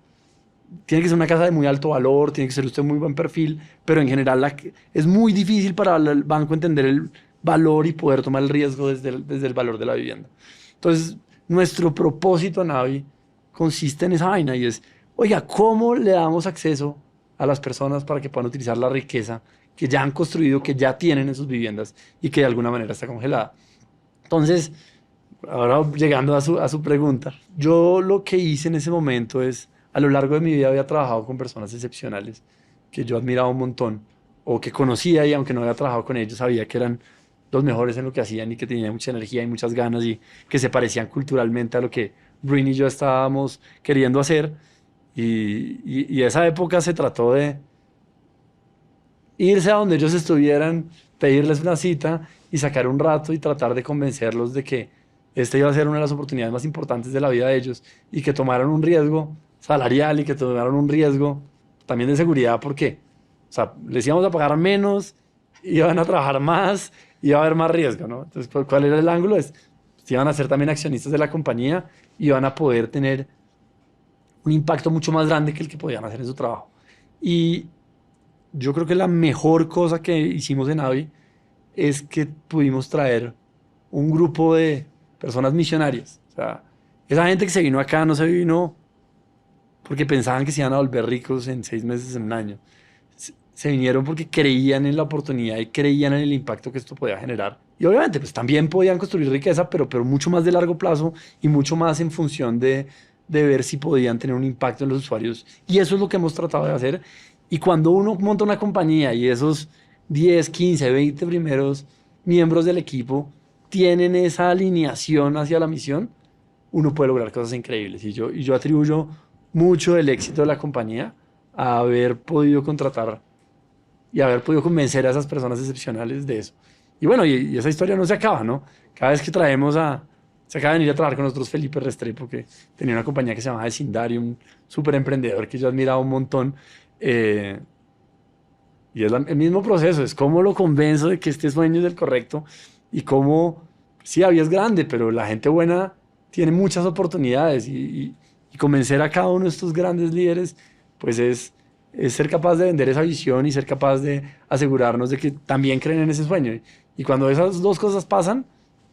Tiene que ser una casa de muy alto valor, tiene que ser usted muy buen perfil, pero en general es muy difícil para el banco entender el valor y poder tomar el riesgo desde el valor de la vivienda. Entonces, nuestro propósito en Avi consiste en esa vaina y es, oiga, ¿cómo le damos acceso a las personas para que puedan utilizar la riqueza que ya han construido, que ya tienen en sus viviendas y que de alguna manera está congelada? Entonces, ahora llegando a su pregunta, yo lo que hice en ese momento es, a lo largo de mi vida había trabajado con personas excepcionales que yo admiraba un montón o que conocía y aunque no había trabajado con ellos, sabía que eran los mejores en lo que hacían y que tenían mucha energía y muchas ganas y que se parecían culturalmente a lo que Brin y yo estábamos queriendo hacer. Y esa época se trató de irse a donde ellos estuvieran, pedirles una cita y sacar un rato y tratar de convencerlos de que esta iba a ser una de las oportunidades más importantes de la vida de ellos y que tomaran un riesgo salarial y que tomaran un riesgo también de seguridad porque, o sea, les íbamos a pagar menos, iban a trabajar más, iba a haber más riesgo, ¿no? Entonces, ¿cuál era el ángulo? Iban a ser también accionistas de la compañía y iban a poder tener un impacto mucho más grande que el que podían hacer en su trabajo. Y yo creo que la mejor cosa que hicimos en Avi es que pudimos traer un grupo de personas misionarias. O sea, esa gente que se vino acá no se vino porque pensaban que se iban a volver ricos en 6 meses, en un año. Se vinieron porque creían en la oportunidad y creían en el impacto que esto podía generar. Y obviamente, pues también podían construir riqueza, pero mucho más de largo plazo y mucho más en función de ver si podían tener un impacto en los usuarios. Y eso es lo que hemos tratado de hacer. Y cuando uno monta una compañía y esos 10, 15, 20 primeros miembros del equipo tienen esa alineación hacia la misión, uno puede lograr cosas increíbles. Y yo atribuyo mucho del éxito de la compañía a haber podido contratar y haber podido convencer a esas personas excepcionales de eso. Y bueno, y esa historia no se acaba, ¿no? Cada vez que traemos se acaba de venir a trabajar con nosotros Felipe Restrepo, que tenía una compañía que se llamaba Vecindario, un súper emprendedor que yo admiraba un montón. Y es el mismo proceso, es cómo lo convenzo de que este sueño es el correcto y cómo, sí, Avi es grande, pero la gente buena tiene muchas oportunidades y convencer a cada uno de estos grandes líderes, pues es ser capaz de vender esa visión y ser capaz de asegurarnos de que también creen en ese sueño. Y cuando esas dos cosas pasan,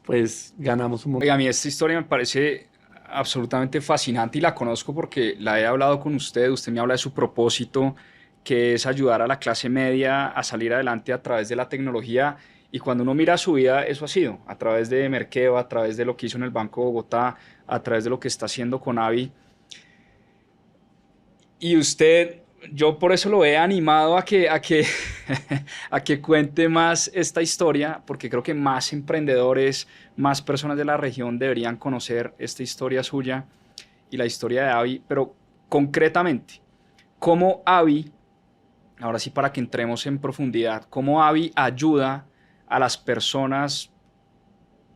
pues ganamos un montón. Oiga, a mí esta historia me parece absolutamente fascinante y la conozco porque la he hablado con usted. Usted me habla de su propósito, que es ayudar a la clase media a salir adelante a través de la tecnología. Y cuando uno mira su vida, eso ha sido a través de Merkeo, a través de lo que hizo en el Banco de Bogotá, a través de lo que está haciendo con Avi. Y usted, yo por eso lo he animado a que, a que cuente más esta historia, porque creo que más emprendedores, más personas de la región deberían conocer esta historia suya y la historia de Avi. Pero concretamente, ¿cómo Avi, ahora sí para que entremos en profundidad, cómo Avi ayuda a las personas,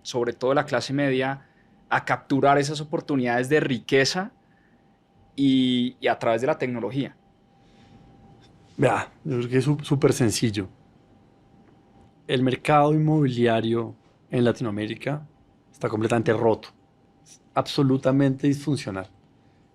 sobre todo la clase media, a capturar esas oportunidades de riqueza y a través de la tecnología? Vea, yo creo que es súper sencillo. El mercado inmobiliario en Latinoamérica está completamente roto, es absolutamente disfuncional.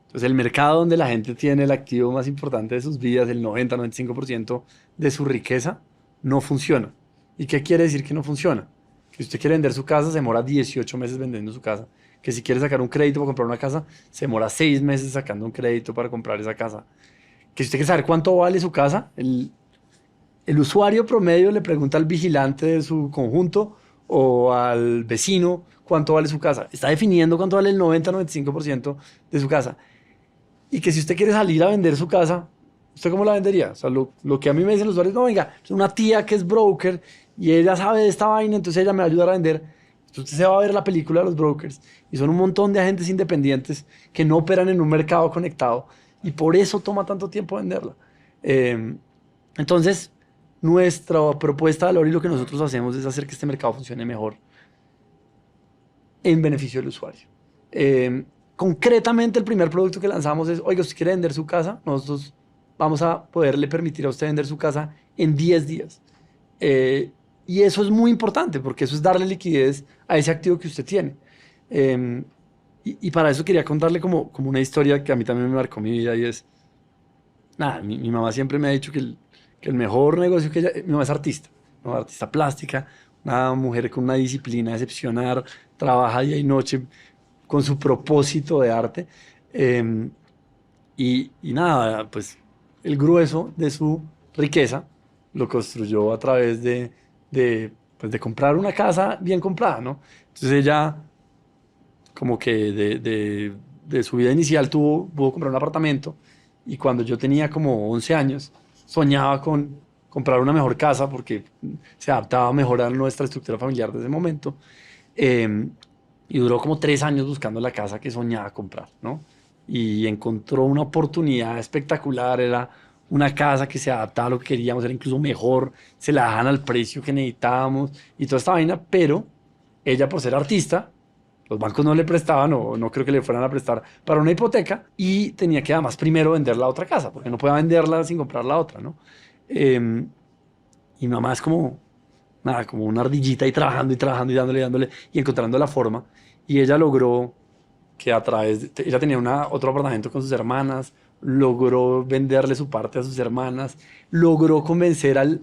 Entonces, el mercado donde la gente tiene el activo más importante de sus vidas, el 90-95% de su riqueza, no funciona. ¿Y qué quiere decir que no funciona? Que si usted quiere vender su casa, se demora 18 meses vendiendo su casa. Que si quiere sacar un crédito para comprar una casa, se demora 6 meses sacando un crédito para comprar esa casa. Que si usted quiere saber cuánto vale su casa, el usuario promedio le pregunta al vigilante de su conjunto o al vecino cuánto vale su casa. Está definiendo cuánto vale el 90-95% de su casa. Y que si usted quiere salir a vender su casa, ¿usted cómo la vendería? O sea, lo que a mí me dicen los usuarios, no, venga, es una tía que es broker y ella sabe de esta vaina, entonces ella me va a ayudar a vender. Entonces usted se va a ver la película de los brokers y son un montón de agentes independientes que no operan en un mercado conectado y por eso toma tanto tiempo venderla. Entonces, nuestra propuesta de valor y lo que nosotros hacemos es hacer que este mercado funcione mejor en beneficio del usuario. Concretamente, el primer producto que lanzamos es, oiga, usted quiere vender su casa, nosotros vamos a poderle permitir a usted vender su casa en 10 días. Y eso es muy importante porque eso es darle liquidez a ese activo que usted tiene. Y para eso quería contarle como una historia que a mí también me marcó mi vida y es, nada, mi mamá siempre me ha dicho que el mejor negocio que ella, mi mamá es artista, ¿no? Artista plástica, una mujer con una disciplina excepcional, trabaja día y noche con su propósito de arte. Y nada, pues el grueso de su riqueza lo construyó a través pues de comprar una casa bien comprada, ¿no? Entonces ella, como que de su vida inicial, pudo comprar un apartamento y cuando yo tenía como 11 años, soñaba con comprar una mejor casa porque se adaptaba mejor a nuestra estructura familiar de ese momento. Y duró como 3 años buscando la casa que soñaba comprar, ¿no? Y encontró una oportunidad espectacular, era una casa que se adaptaba a lo que queríamos, era incluso mejor, se la daban al precio que necesitábamos y toda esta vaina, pero ella por ser artista, los bancos no le prestaban o no creo que le fueran a prestar para una hipoteca y tenía que además primero vender la otra casa, porque no podía venderla sin comprar la otra, ¿no? Y mi mamá es como, nada, como una ardillita y trabajando y dándole y encontrando la forma. Y ella logró que a través ella tenía otro apartamento con sus hermanas, logró venderle su parte a sus hermanas, logró convencer al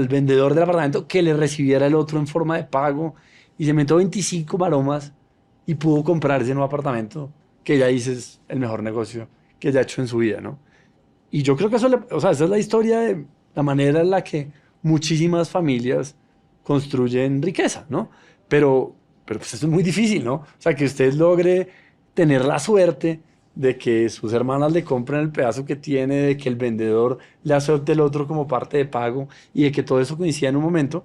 vendedor del apartamento que le recibiera el otro en forma de pago y se metió 25 maromas y pudo comprar ese nuevo apartamento que ella dice es el mejor negocio que ella ha hecho en su vida, ¿no? Y yo creo que o sea, esa es la historia de la manera en la que muchísimas familias construyen riqueza, ¿no? Pero pues eso es muy difícil, ¿no? O sea, que usted logre tener la suerte de que sus hermanas le compren el pedazo que tiene, de que el vendedor le acepte el otro como parte de pago y de que todo eso coincida en un momento,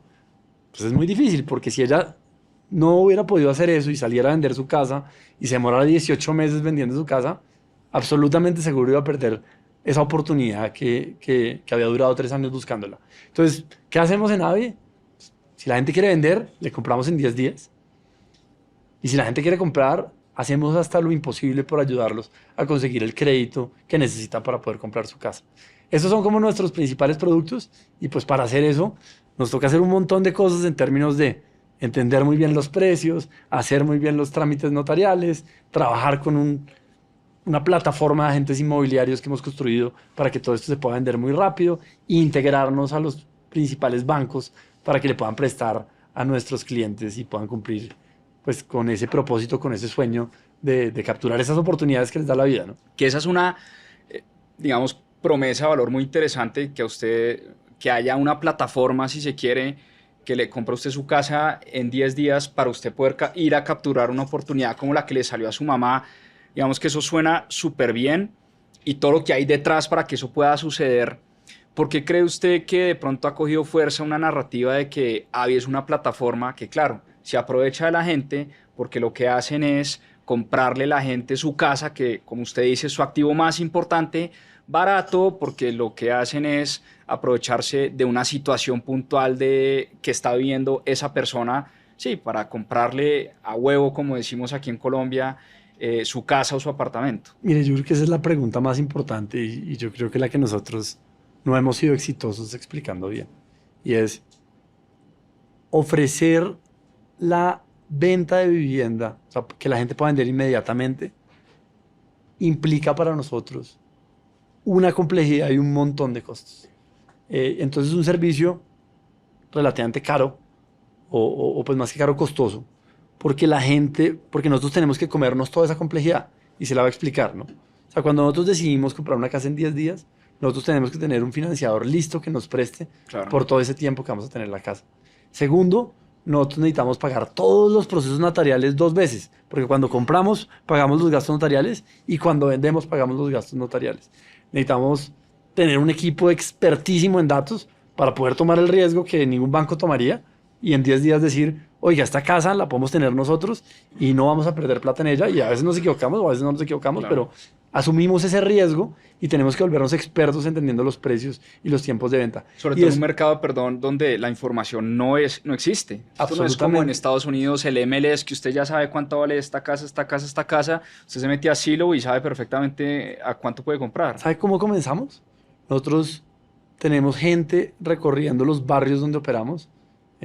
pues es muy difícil, porque si ella no hubiera podido hacer eso y saliera a vender su casa y se demorara 18 meses vendiendo su casa, absolutamente seguro iba a perder esa oportunidad que había durado 3 años buscándola. Entonces, ¿qué hacemos en AVE? Si la gente quiere vender, le compramos en 10 días. Y si la gente quiere comprar, hacemos hasta lo imposible por ayudarlos a conseguir el crédito que necesitan para poder comprar su casa. Estos son como nuestros principales productos y pues para hacer eso nos toca hacer un montón de cosas en términos de entender muy bien los precios, hacer muy bien los trámites notariales, trabajar con una plataforma de agentes inmobiliarios que hemos construido para que todo esto se pueda vender muy rápido e integrarnos a los principales bancos para que le puedan prestar a nuestros clientes y puedan cumplir pues con ese propósito, con ese sueño de capturar esas oportunidades que les da la vida, ¿no? Que esa es una, digamos, promesa de valor muy interesante, que a usted, que haya una plataforma, si se quiere, que le compre usted su casa en 10 días para usted poder ir a capturar una oportunidad como la que le salió a su mamá. Digamos que eso suena súper bien, y todo lo que hay detrás para que eso pueda suceder. ¿Por qué cree usted que de pronto ha cogido fuerza una narrativa de que Avi es una plataforma que, claro, se aprovecha de la gente porque lo que hacen es comprarle a la gente su casa, que como usted dice es su activo más importante, barato, porque lo que hacen es aprovecharse de una situación puntual que está viviendo esa persona, sí, para comprarle a huevo, como decimos aquí en Colombia, su casa o su apartamento? Mire, yo creo que esa es la pregunta más importante y yo creo que la que nosotros no hemos sido exitosos explicando bien. Y es ofrecer la venta de vivienda, o sea, que la gente pueda vender inmediatamente, implica para nosotros una complejidad y un montón de costos. Entonces es un servicio relativamente caro, o pues más que caro, costoso, porque nosotros tenemos que comernos toda esa complejidad, y se la va a explicar, ¿no? O sea, cuando nosotros decidimos comprar una casa en 10 días, nosotros tenemos que tener un financiador listo que nos preste por todo ese tiempo que vamos a tener la casa. Segundo, nosotros necesitamos pagar todos los procesos notariales 2 veces, porque cuando compramos pagamos los gastos notariales y cuando vendemos pagamos los gastos notariales. Necesitamos tener un equipo expertísimo en datos para poder tomar el riesgo que ningún banco tomaría y en 10 días decir, oiga, esta casa la podemos tener nosotros y no vamos a perder plata en ella, y a veces nos equivocamos o a veces no nos equivocamos, pero asumimos ese riesgo y tenemos que volvernos expertos entendiendo los precios y los tiempos de venta. Sobre todo en un mercado, perdón, donde la información no existe. Esto no es como en Estados Unidos, el MLS, que usted ya sabe cuánto vale esta casa, esta casa, esta casa. Usted se mete a Zillow y sabe perfectamente a cuánto puede comprar. ¿Sabe cómo comenzamos? Nosotros tenemos gente recorriendo los barrios donde operamos,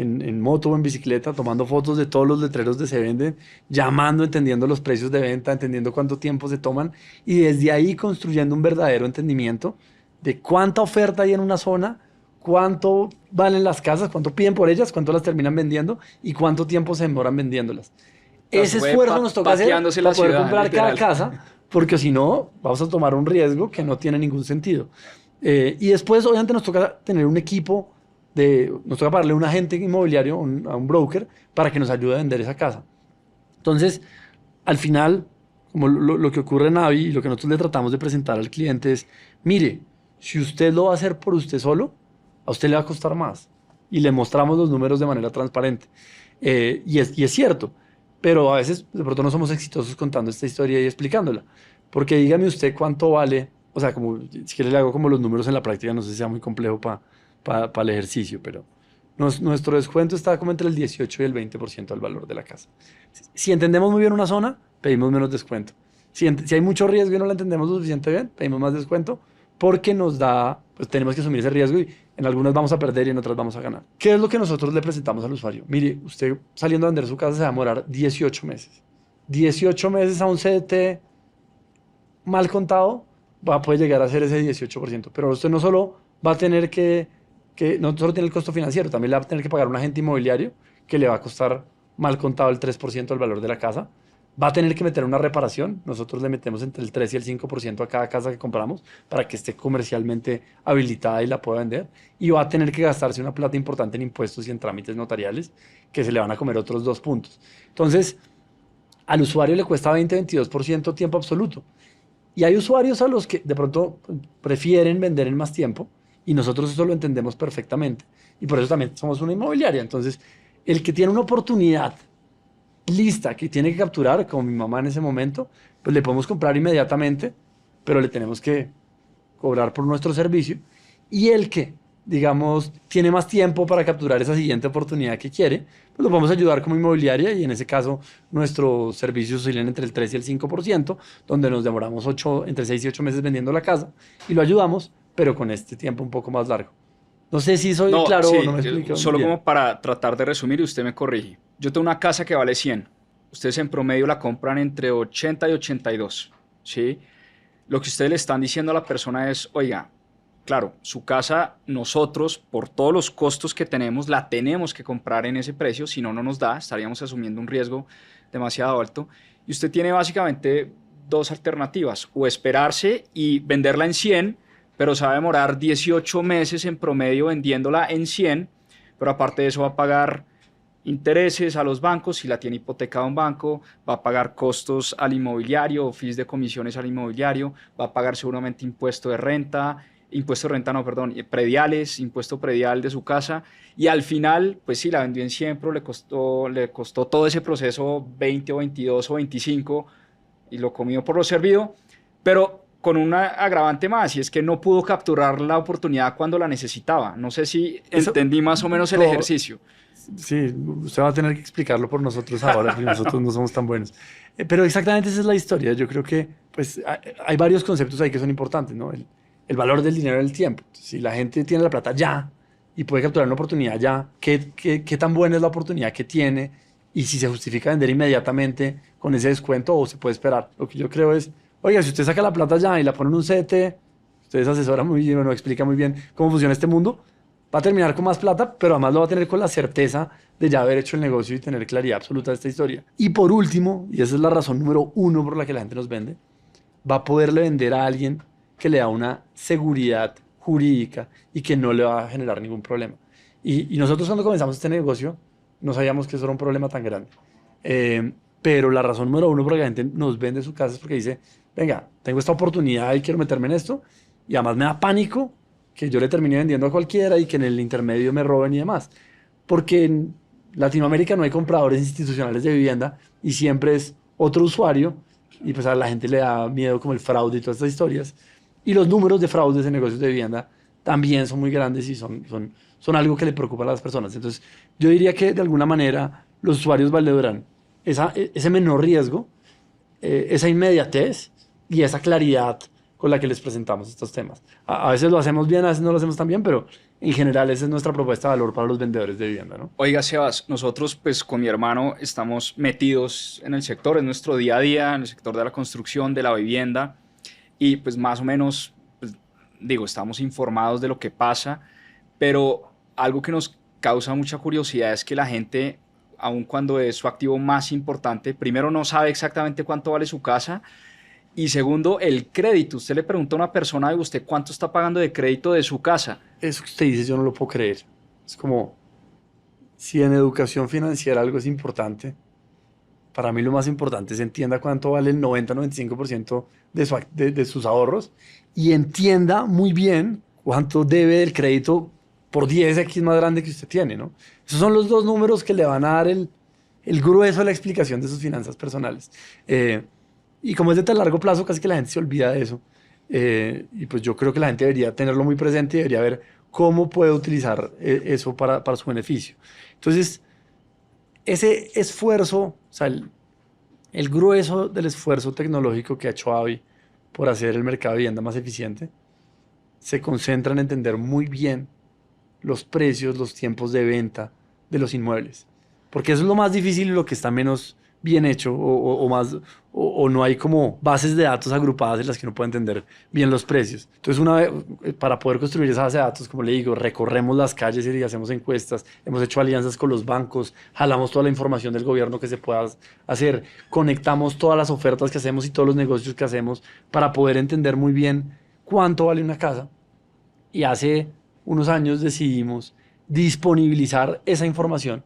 en moto o en bicicleta, tomando fotos de todos los letreros de se venden, llamando, entendiendo los precios de venta, entendiendo cuánto tiempo se toman, y desde ahí construyendo un verdadero entendimiento de cuánta oferta hay en una zona, cuánto valen las casas, cuánto piden por ellas, cuánto las terminan vendiendo y cuánto tiempo se demoran vendiéndolas. Ese esfuerzo nos toca hacer para poder comprar cada casa, porque si no, vamos a tomar un riesgo que no tiene ningún sentido. Y después, obviamente, nos toca tener un equipo, nos toca pagarle a un agente inmobiliario, a un broker, para que nos ayude a vender esa casa. Entonces, al final, como lo que ocurre en Avi y lo que nosotros le tratamos de presentar al cliente es, mire, si usted lo va a hacer por usted solo, a usted le va a costar más. Y le mostramos los números de manera transparente. Y es cierto, pero a veces de pronto no somos exitosos contando esta historia y explicándola. Porque dígame usted cuánto vale, o sea, como, si quiere le hago como los números en la práctica, no sé si sea muy complejo para el ejercicio, pero nuestro descuento está como entre el 18 y el 20% del valor de la casa. Si entendemos muy bien una zona, pedimos menos descuento. Si hay mucho riesgo y no la entendemos lo suficiente bien, pedimos más descuento, porque pues tenemos que asumir ese riesgo y en algunas vamos a perder y en otras vamos a ganar. ¿Qué es lo que nosotros le presentamos al usuario? Mire, usted saliendo a vender su casa se va a demorar 18 meses. 18 meses a un CDT mal contado, puede llegar a ser ese 18%. Pero usted no solo va a tener no solo tiene el costo financiero, también le va a tener que pagar un agente inmobiliario que le va a costar mal contado el 3% del valor de la casa. Va a tener que meter una reparación. Nosotros le metemos entre el 3 y el 5% a cada casa que compramos para que esté comercialmente habilitada y la pueda vender. Y va a tener que gastarse una plata importante en impuestos y en trámites notariales que se le van a comer otros 2 puntos. Entonces, al usuario le cuesta 20-22% tiempo absoluto. Y hay usuarios a los que de pronto prefieren vender en más tiempo y nosotros eso lo entendemos perfectamente. Y por eso también somos una inmobiliaria. Entonces, el que tiene una oportunidad lista que tiene que capturar, como mi mamá en ese momento, pues le podemos comprar inmediatamente, pero le tenemos que cobrar por nuestro servicio. Y el que, digamos, tiene más tiempo para capturar esa siguiente oportunidad que quiere, pues lo podemos ayudar como inmobiliaria y en ese caso nuestros servicios oscilan entre el 3 y el 5%, donde nos demoramos entre 6 y 8 meses vendiendo la casa y lo ayudamos, pero con este tiempo un poco más largo. No sé si soy claro sí, o no me explico solo bien. como para tratar de resumir y usted me corrige. Yo tengo una casa que vale 100. Ustedes en promedio la compran entre 80 y 82, ¿sí? Lo que ustedes le están diciendo a la persona es, oiga, claro, su casa nosotros, por todos los costos que tenemos, la tenemos que comprar en ese precio, si no, no nos da, estaríamos asumiendo un riesgo demasiado alto. Y usted tiene básicamente dos alternativas, o esperarse y venderla en 100, pero se va a demorar 18 meses en promedio vendiéndola en 100, pero aparte de eso va a pagar intereses a los bancos, si la tiene hipotecada un banco, va a pagar costos al inmobiliario, fees de comisiones al inmobiliario, va a pagar seguramente impuesto de renta no, perdón, prediales, impuesto predial de su casa, y al final, pues sí, la vendió en 100, pero le costó todo ese proceso 20 o 22 o 25 y lo comió por lo servido, pero con una agravante más, y es que no pudo capturar la oportunidad cuando la necesitaba. No sé si Eso, entendí más o menos el no, ejercicio. sí, usted va a tener que explicarlo por nosotros ahora, porque nosotros no somos tan buenos. Pero exactamente esa es la historia. Yo creo que pues, hay varios conceptos ahí que son importantes, ¿no? El valor del dinero y el tiempo. Si la gente tiene la plata ya y puede capturar una oportunidad ya, ¿qué tan buena es la oportunidad que tiene? Y si se justifica vender inmediatamente con ese descuento o se puede esperar. Lo que yo creo es, oiga, si usted saca la plata ya y la pone en un CDT, usted se asesora muy bien, bueno, explica muy bien cómo funciona este mundo, va a terminar con más plata, pero además lo va a tener con la certeza de ya haber hecho el negocio y tener claridad absoluta de esta historia. Y por último, y esa es la razón número uno por la que la gente nos vende, va a poderle vender a alguien que le da una seguridad jurídica y que no le va a generar ningún problema. Y nosotros cuando comenzamos este negocio no sabíamos que eso era un problema tan grande. Pero la razón número uno por la que la gente nos vende su casa es porque dice, venga, tengo esta oportunidad y quiero meterme en esto, y además me da pánico que yo le termine vendiendo a cualquiera y que en el intermedio me roben y demás. Porque en Latinoamérica no hay compradores institucionales de vivienda y siempre es otro usuario y pues a la gente le da miedo como el fraude y todas estas historias. Y los números de fraudes en negocios de vivienda también son muy grandes y son algo que le preocupa a las personas. Entonces yo diría que de alguna manera los usuarios valoran ese menor riesgo, esa inmediatez y esa claridad con la que les presentamos estos temas. A veces lo hacemos bien, a veces no lo hacemos tan bien, pero en general esa es nuestra propuesta de valor para los vendedores de vivienda, ¿no? Oiga, Sebas, nosotros pues con mi hermano estamos metidos en el sector, en nuestro día a día, en el sector de la construcción, de la vivienda, y pues más o menos, pues, digo, estamos informados de lo que pasa, pero algo que nos causa mucha curiosidad es que la gente, aun cuando es su activo más importante, primero no sabe exactamente cuánto vale su casa, y segundo, el crédito. Usted le pregunta a una persona de usted cuánto está pagando de crédito de su casa. Eso que usted dice yo no lo puedo creer. Es como, si en educación financiera algo es importante, para mí lo más importante es entienda cuánto vale el 90-95% de sus ahorros y entienda muy bien cuánto debe del crédito por 10x más grande que usted tiene, ¿no? Esos son los dos números que le van a dar el grueso de la explicación de sus finanzas personales. Y como es de tan largo plazo, casi que la gente se olvida de eso. Y pues yo creo que la gente debería tenerlo muy presente y debería ver cómo puede utilizar eso para su beneficio. Entonces, ese esfuerzo, o sea, el grueso del esfuerzo tecnológico que ha hecho Avi por hacer el mercado de vivienda más eficiente, se concentra en entender muy bien los precios, los tiempos de venta de los inmuebles. Porque eso es lo más difícil y lo que está menos bien hecho o no hay como bases de datos agrupadas en las que uno puede entender bien los precios. Entonces, para poder construir esa base de datos, como le digo, recorremos las calles y hacemos encuestas, hemos hecho alianzas con los bancos, jalamos toda la información del gobierno que se pueda hacer, conectamos todas las ofertas que hacemos y todos los negocios que hacemos para poder entender muy bien cuánto vale una casa. Y hace unos años decidimos disponibilizar esa información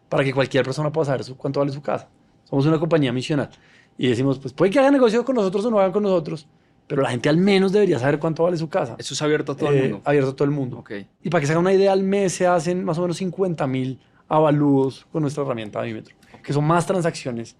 para que cualquier persona pueda saber cuánto vale su casa. Somos una compañía misional y decimos, pues puede que hagan negocio con nosotros o no hagan con nosotros, pero la gente al menos debería saber cuánto vale su casa. Eso es abierto a todo el mundo. Abierto a todo el mundo. Okay. Y para que se hagan una idea, al mes se hacen más o menos 50.000 avalúos con nuestra herramienta Avímetro, que son más transacciones,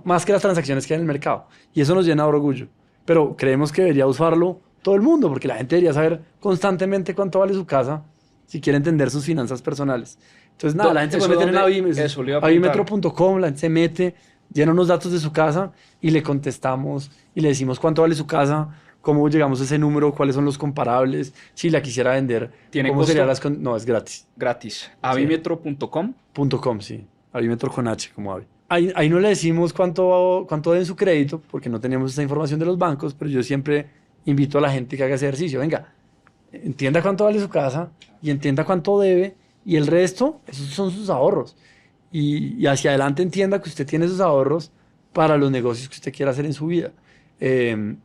más que las transacciones que hay en el mercado. Y eso nos llena de orgullo. Pero creemos que debería usarlo todo el mundo, porque la gente debería saber constantemente cuánto vale su casa si quiere entender sus finanzas personales. Entonces, nada, la gente se puede meter en avímetro.com, la gente se mete, llena unos datos de su casa y le contestamos y le decimos cuánto vale su casa, cómo llegamos a ese número, cuáles son los comparables, si la quisiera vender. ¿Tiene cómo costo? Serían no, es gratis. Gratis. Avímetro.com. .com, sí. Avímetro con H, como Avi. Ahí no le decimos cuánto den su crédito, porque no teníamos esa información de los bancos, pero yo siempre invito a la gente que haga ese ejercicio. Venga, entienda cuánto vale su casa y entienda cuánto debe, y el resto, esos son sus ahorros. Y hacia adelante entienda que usted tiene esos ahorros para los negocios que usted quiera hacer en su vida.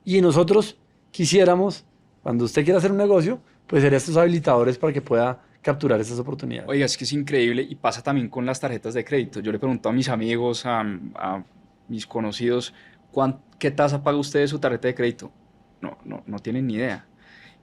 Y nosotros quisiéramos, cuando usted quiera hacer un negocio, pues ser estos habilitadores para que pueda capturar esas oportunidades. Oiga, es que es increíble y pasa también con las tarjetas de crédito. Yo le pregunto a mis amigos, a mis conocidos, ¿qué tasa paga usted de su tarjeta de crédito? No tienen ni idea.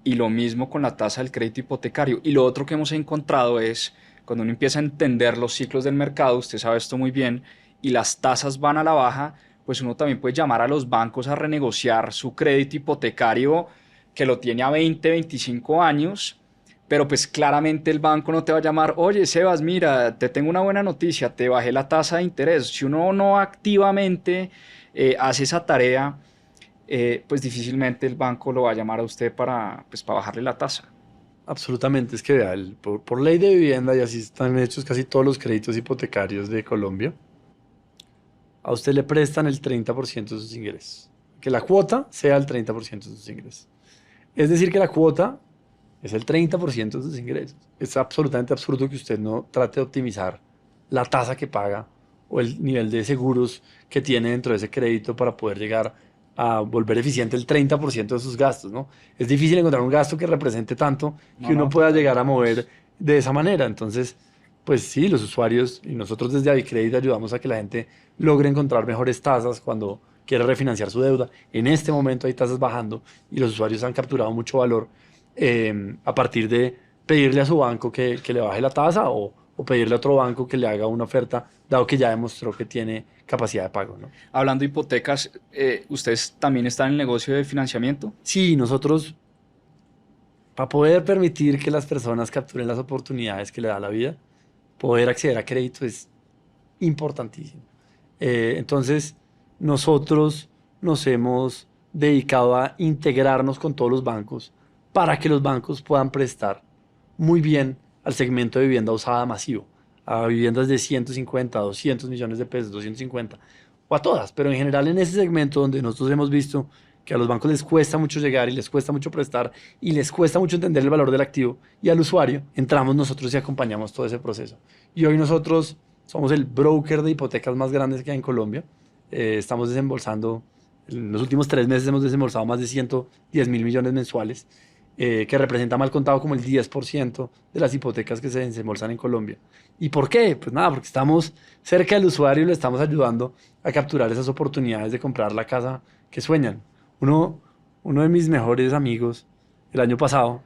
Y lo mismo con la tasa del crédito hipotecario. Y lo otro que hemos encontrado es, cuando uno empieza a entender los ciclos del mercado, usted sabe esto muy bien, y las tasas van a la baja, pues uno también puede llamar a los bancos a renegociar su crédito hipotecario que lo tiene a 20, 25 años, pero pues claramente el banco no te va a llamar, oye Sebas, mira, te tengo una buena noticia, te bajé la tasa de interés. Si uno no activamente hace esa tarea, pues difícilmente el banco lo va a llamar a usted para bajarle la tasa. Absolutamente, es que vea, por ley de vivienda, y así están hechos casi todos los créditos hipotecarios de Colombia, a usted le prestan el 30% de sus ingresos. Que la cuota sea el 30% de sus ingresos. Es decir, que la cuota es el 30% de sus ingresos. Es absolutamente absurdo que usted no trate de optimizar la tasa que paga o el nivel de seguros que tiene dentro de ese crédito para poder llegar a volver eficiente el 30% de sus gastos, ¿no? Es difícil encontrar un gasto que represente tanto que uno pueda llegar a mover de esa manera. Entonces, pues sí, los usuarios y nosotros desde Avicredit ayudamos a que la gente logre encontrar mejores tasas cuando quiere refinanciar su deuda. En este momento hay tasas bajando y los usuarios han capturado mucho valor a partir de pedirle a su banco que le baje la tasa o pedirle a otro banco que le haga una oferta, dado que ya demostró que tiene capacidad de pago, ¿no? Hablando de hipotecas, ¿ustedes también están en el negocio de financiamiento? Sí, nosotros, para poder permitir que las personas capturen las oportunidades que le da la vida, poder acceder a crédito es importantísimo. Entonces, nosotros nos hemos dedicado a integrarnos con todos los bancos para que los bancos puedan prestar muy bien al segmento de vivienda usada masivo, a viviendas de 150, 200 millones de pesos, 250, o a todas, pero en general en ese segmento donde nosotros hemos visto que a los bancos les cuesta mucho llegar y les cuesta mucho prestar y les cuesta mucho entender el valor del activo, y al usuario entramos nosotros y acompañamos todo ese proceso. Y hoy nosotros somos el broker de hipotecas más grande que hay en Colombia. Estamos desembolsando, en los últimos 3 meses hemos desembolsado más de 110 mil millones mensuales, que representa mal contado como el 10% de las hipotecas que se desembolsan en Colombia. ¿Y por qué? Pues nada, porque estamos cerca del usuario y le estamos ayudando a capturar esas oportunidades de comprar la casa que sueñan. Uno de mis mejores amigos, el año pasado,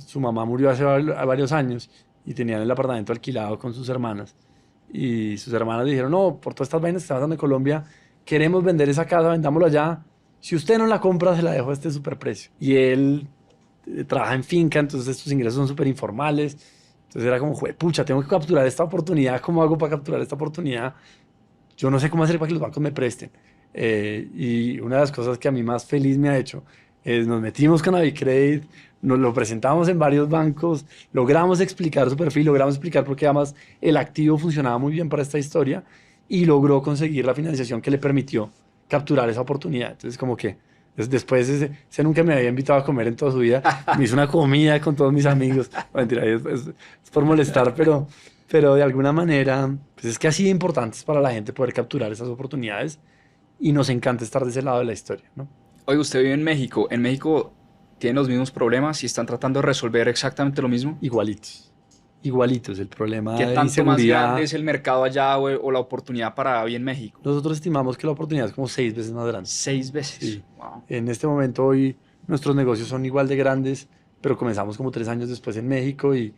su mamá murió hace varios años y tenían el apartamento alquilado con sus hermanas. Y sus hermanas dijeron, no, por todas estas vainas que están dando en Colombia, queremos vender esa casa, vendámosla allá. Si usted no la compra, se la dejo a este superprecio. Y él trabaja en finca, entonces sus ingresos son súper informales. Entonces era como, pucha, tengo que capturar esta oportunidad. ¿Cómo hago para capturar esta oportunidad? Yo no sé cómo hacer para que los bancos me presten. Y una de las cosas que a mí más feliz me ha hecho es nos metimos con Avicredit, nos lo presentamos en varios bancos, logramos explicar su perfil, logramos explicar por qué además el activo funcionaba muy bien para esta historia y logró conseguir la financiación que le permitió capturar esa oportunidad. Entonces, como que después ese nunca me había invitado a comer en toda su vida. Me hizo una comida con todos mis amigos. No, mentira, es por molestar, pero de alguna manera, pues es que ha sido importante para la gente poder capturar esas oportunidades y nos encanta estar de ese lado de la historia, ¿no? Oye, usted vive en México. ¿En México tienen los mismos problemas y están tratando de resolver exactamente lo mismo? Igualitos. Igualitos. El problema ¿Qué de tanto más inseguridad. grande es el mercado allá o la oportunidad para Avi en México? Nosotros estimamos que la oportunidad es como 6 veces más grande. 6 veces. Sí. Wow. En este momento hoy nuestros negocios son igual de grandes, pero comenzamos como 3 años después en México y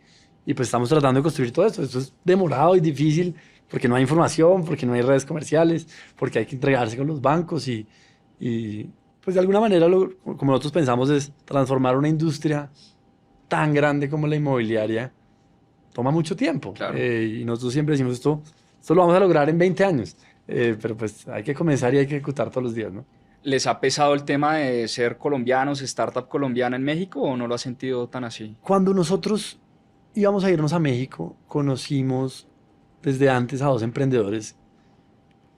pues estamos tratando de construir todo esto. Esto es demorado y difícil porque no hay información, porque no hay redes comerciales, porque hay que entregarse con los bancos y pues de alguna manera como nosotros pensamos es transformar una industria tan grande como la inmobiliaria toma mucho tiempo. Claro. Y nosotros siempre decimos esto lo vamos a lograr en 20 años. Pero pues hay que comenzar y hay que ejecutar todos los días, ¿no? ¿Les ha pesado el tema de ser colombianos, startup colombiana en México o no lo ha sentido tan así? Cuando nosotros íbamos a irnos a México, conocimos desde antes a 2 emprendedores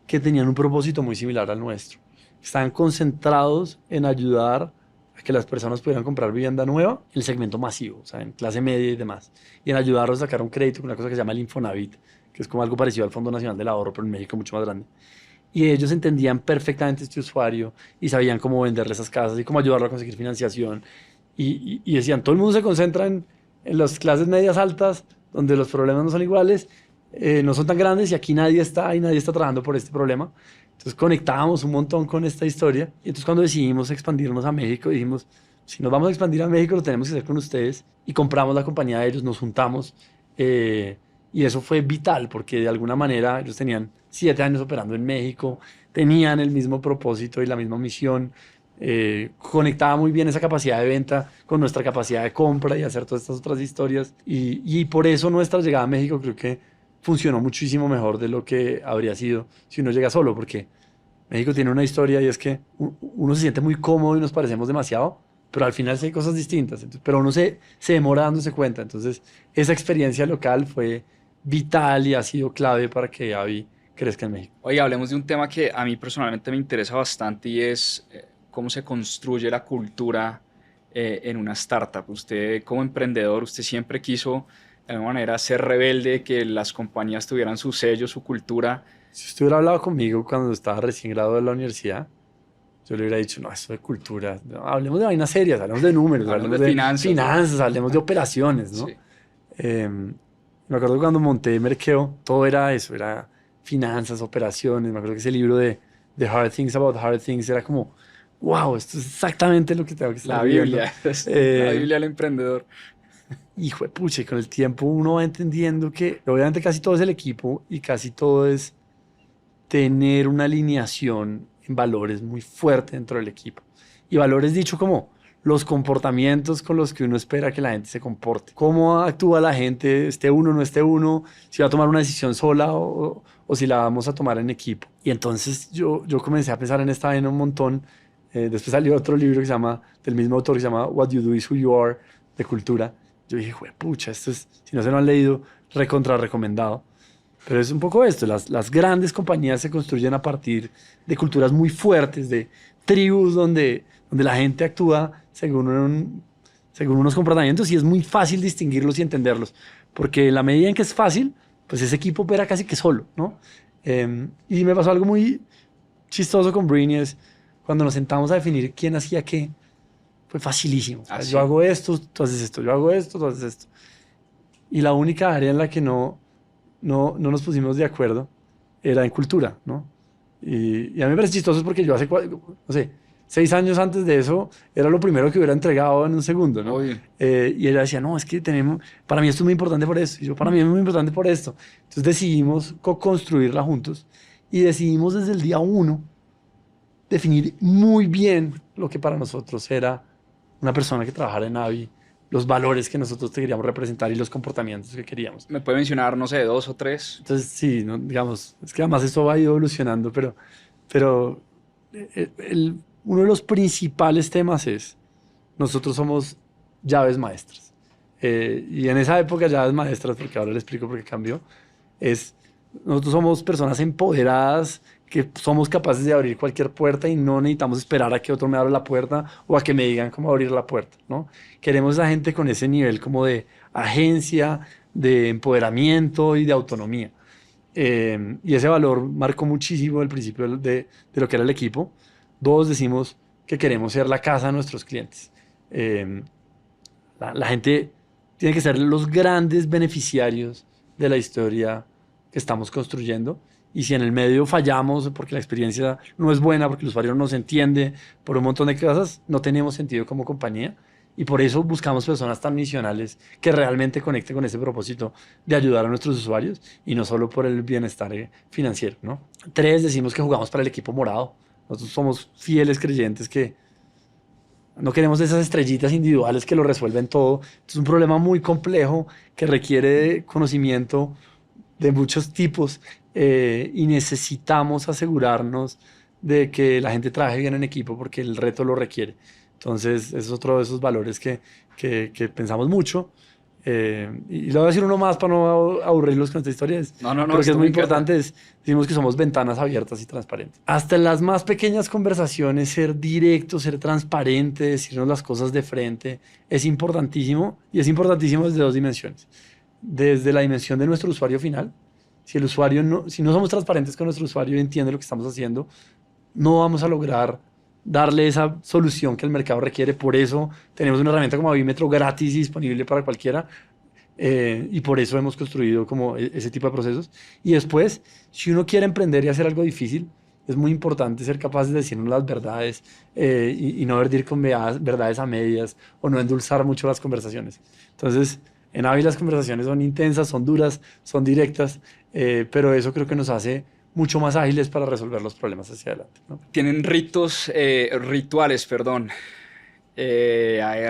que tenían un propósito muy similar al nuestro. Estaban concentrados en ayudar a que las personas pudieran comprar vivienda nueva en el segmento masivo, o sea, en clase media y demás, y en ayudarlos a sacar un crédito con una cosa que se llama el Infonavit, que es como algo parecido al Fondo Nacional del Ahorro, pero en México mucho más grande. Y ellos entendían perfectamente este usuario y sabían cómo venderle esas casas y cómo ayudarlo a conseguir financiación. Y decían, todo el mundo se concentra en las clases medias altas, donde los problemas no son iguales, no son tan grandes y aquí nadie está trabajando por este problema. Entonces conectábamos un montón con esta historia y entonces cuando decidimos expandirnos a México dijimos, si nos vamos a expandir a México lo tenemos que hacer con ustedes y compramos la compañía de ellos, nos juntamos y eso fue vital porque de alguna manera ellos tenían 7 años operando en México, tenían el mismo propósito y la misma misión, conectaba muy bien esa capacidad de venta con nuestra capacidad de compra y hacer todas estas otras historias y por eso nuestra llegada a México creo que funcionó muchísimo mejor de lo que habría sido si uno llega solo, porque México tiene una historia y es que uno se siente muy cómodo y nos parecemos demasiado, pero al final sí hay cosas distintas, entonces, pero uno se demora dándose cuenta, entonces esa experiencia local fue vital y ha sido clave para que Avi crezca en México. Oye, hablemos de un tema que a mí personalmente me interesa bastante y es cómo se construye la cultura en una startup. Usted como emprendedor, usted siempre quiso de alguna manera ser rebelde, que las compañías tuvieran su sello, su cultura. Si usted hubiera hablado conmigo cuando estaba recién graduado de la universidad, yo le hubiera dicho, no, eso de cultura, no, hablemos de vainas serias, hablemos de números, Hablemos de finanzas, hablemos de operaciones, ¿no? Sí. Me acuerdo que cuando monté Merkeo, todo era eso, era finanzas, operaciones. Me acuerdo que ese libro de The Hard Things About Hard Things era como, wow, esto es exactamente lo que tengo que estar La viviendo. Biblia, la Biblia del emprendedor. Hijo de pucha, y con el tiempo uno va entendiendo que obviamente casi todo es el equipo y casi todo es tener una alineación en valores muy fuerte dentro del equipo. Y valores dicho como los comportamientos con los que uno espera que la gente se comporte. Cómo actúa la gente, esté uno o no esté uno, si va a tomar una decisión sola o si la vamos a tomar en equipo. Y entonces yo comencé a pensar en esta vaina un montón. Después salió otro libro que se llama, del mismo autor, que se llama What You Do Is Who You Are, de cultura. Yo dije, pucha, esto es, si no se lo han leído, recontra recomendado. Pero es un poco esto, las grandes compañías se construyen a partir de culturas muy fuertes, de tribus donde la gente actúa según unos comportamientos y es muy fácil distinguirlos y entenderlos. Porque en la medida en que es fácil, pues ese equipo opera casi que solo, ¿no? Y me pasó algo muy chistoso con Brini, es cuando nos sentamos a definir quién hacía qué, fue facilísimo. Ah, sí. Yo hago esto, tú haces esto, yo hago esto, tú haces esto. Y la única área en la que no nos pusimos de acuerdo era en cultura, ¿no? Y a mí me parece chistoso porque yo hace, no sé, 6 años antes de eso era lo primero que hubiera entregado en un segundo, ¿no? Y ella decía, no, es que para mí esto es muy importante por esto. Y yo, para mí es muy importante por esto. Entonces decidimos co-construirla juntos y decidimos desde el día 1 definir muy bien lo que para nosotros era una persona que trabajara en Avi, los valores que nosotros queríamos representar y los comportamientos que queríamos. ¿Me puede mencionar, no sé, 2 o 3? Entonces, sí, ¿no? Digamos, es que además esto va ido evolucionando, pero uno de los principales temas es, nosotros somos llaves maestras. Y en esa época llaves maestras, porque ahora le explico por qué cambió, es Nosotros somos personas empoderadas que somos capaces de abrir cualquier puerta y no necesitamos esperar a que otro me abra la puerta o a que me digan cómo abrir la puerta, ¿no? Queremos a gente con ese nivel como de agencia, de empoderamiento y de autonomía. Y ese valor marcó muchísimo el principio de lo que era el equipo. Dos, decimos que queremos ser la casa de nuestros clientes. La gente tiene que ser los grandes beneficiarios de la historia que estamos construyendo. Y si en el medio fallamos porque la experiencia no es buena, porque el usuario no se entiende, por un montón de cosas, no tenemos sentido como compañía. Y por eso buscamos personas tan misionales que realmente conecten con ese propósito de ayudar a nuestros usuarios y no solo por el bienestar financiero, ¿no? Tres, decimos que jugamos para el equipo morado. Nosotros somos fieles creyentes que no queremos esas estrellitas individuales que lo resuelven todo. Es un problema muy complejo que requiere conocimiento de muchos tipos y necesitamos asegurarnos de que la gente trabaje bien en equipo porque el reto lo requiere. Entonces, es otro de esos valores que pensamos mucho. Y le voy a decir uno más para no aburrirlos con esta historia. No, Creo que es esto muy me encanta. importante. Decimos que somos ventanas abiertas y transparentes. Hasta en las más pequeñas conversaciones, ser directo, ser transparente, decirnos las cosas de frente, es importantísimo. Y es importantísimo desde dos dimensiones. Desde la dimensión de nuestro usuario final. Si no somos transparentes con nuestro usuario y entiende lo que estamos haciendo, no vamos a lograr darle esa solución que el mercado requiere. Por eso tenemos una herramienta como Avímetro gratis y disponible para cualquiera. Y por eso hemos construido como ese tipo de procesos. Y después, si uno quiere emprender y hacer algo difícil, es muy importante ser capaz de decirnos las verdades y no vertir con verdades a medias o no endulzar mucho las conversaciones. Entonces, en Avi las conversaciones son intensas, son duras, son directas, pero eso creo que nos hace mucho más ágiles para resolver los problemas hacia adelante, ¿no? Tienen rituales, perdón,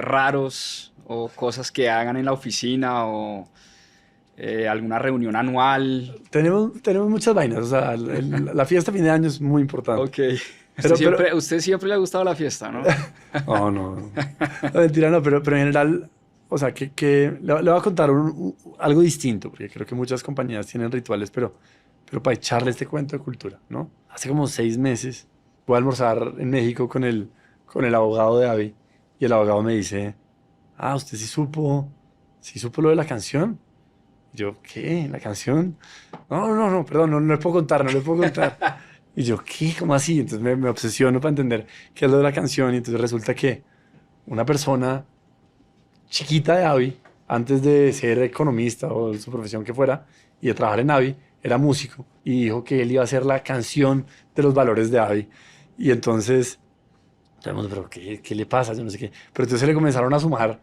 raros o cosas que hagan en la oficina o alguna reunión anual. Tenemos muchas vainas, o sea, la fiesta de fin de año es muy importante. Ok. Pero- Usted siempre le ha gustado la fiesta, ¿no? No, no, no. No, mentira, no, pero en general, o sea, le voy a contar algo distinto, porque creo que muchas compañías tienen rituales, pero para echarle este cuento de cultura, ¿no? Hace como 6 meses voy a almorzar en México con el abogado de Avi y el abogado me dice, ¿usted sí supo lo de la canción? Y yo, ¿qué? ¿La canción? No, perdón, no le puedo contar, no le puedo contar. Y yo, ¿qué? ¿Cómo así? Entonces me obsesiono para entender qué es lo de la canción y entonces resulta que una persona chiquita de Avi, antes de ser economista o su profesión que fuera, y de trabajar en Avi, era músico y dijo que él iba a hacer la canción de los valores de Avi. Y entonces, todo el mundo, pero ¿qué le pasa? Yo no sé qué. Pero entonces le comenzaron a sumar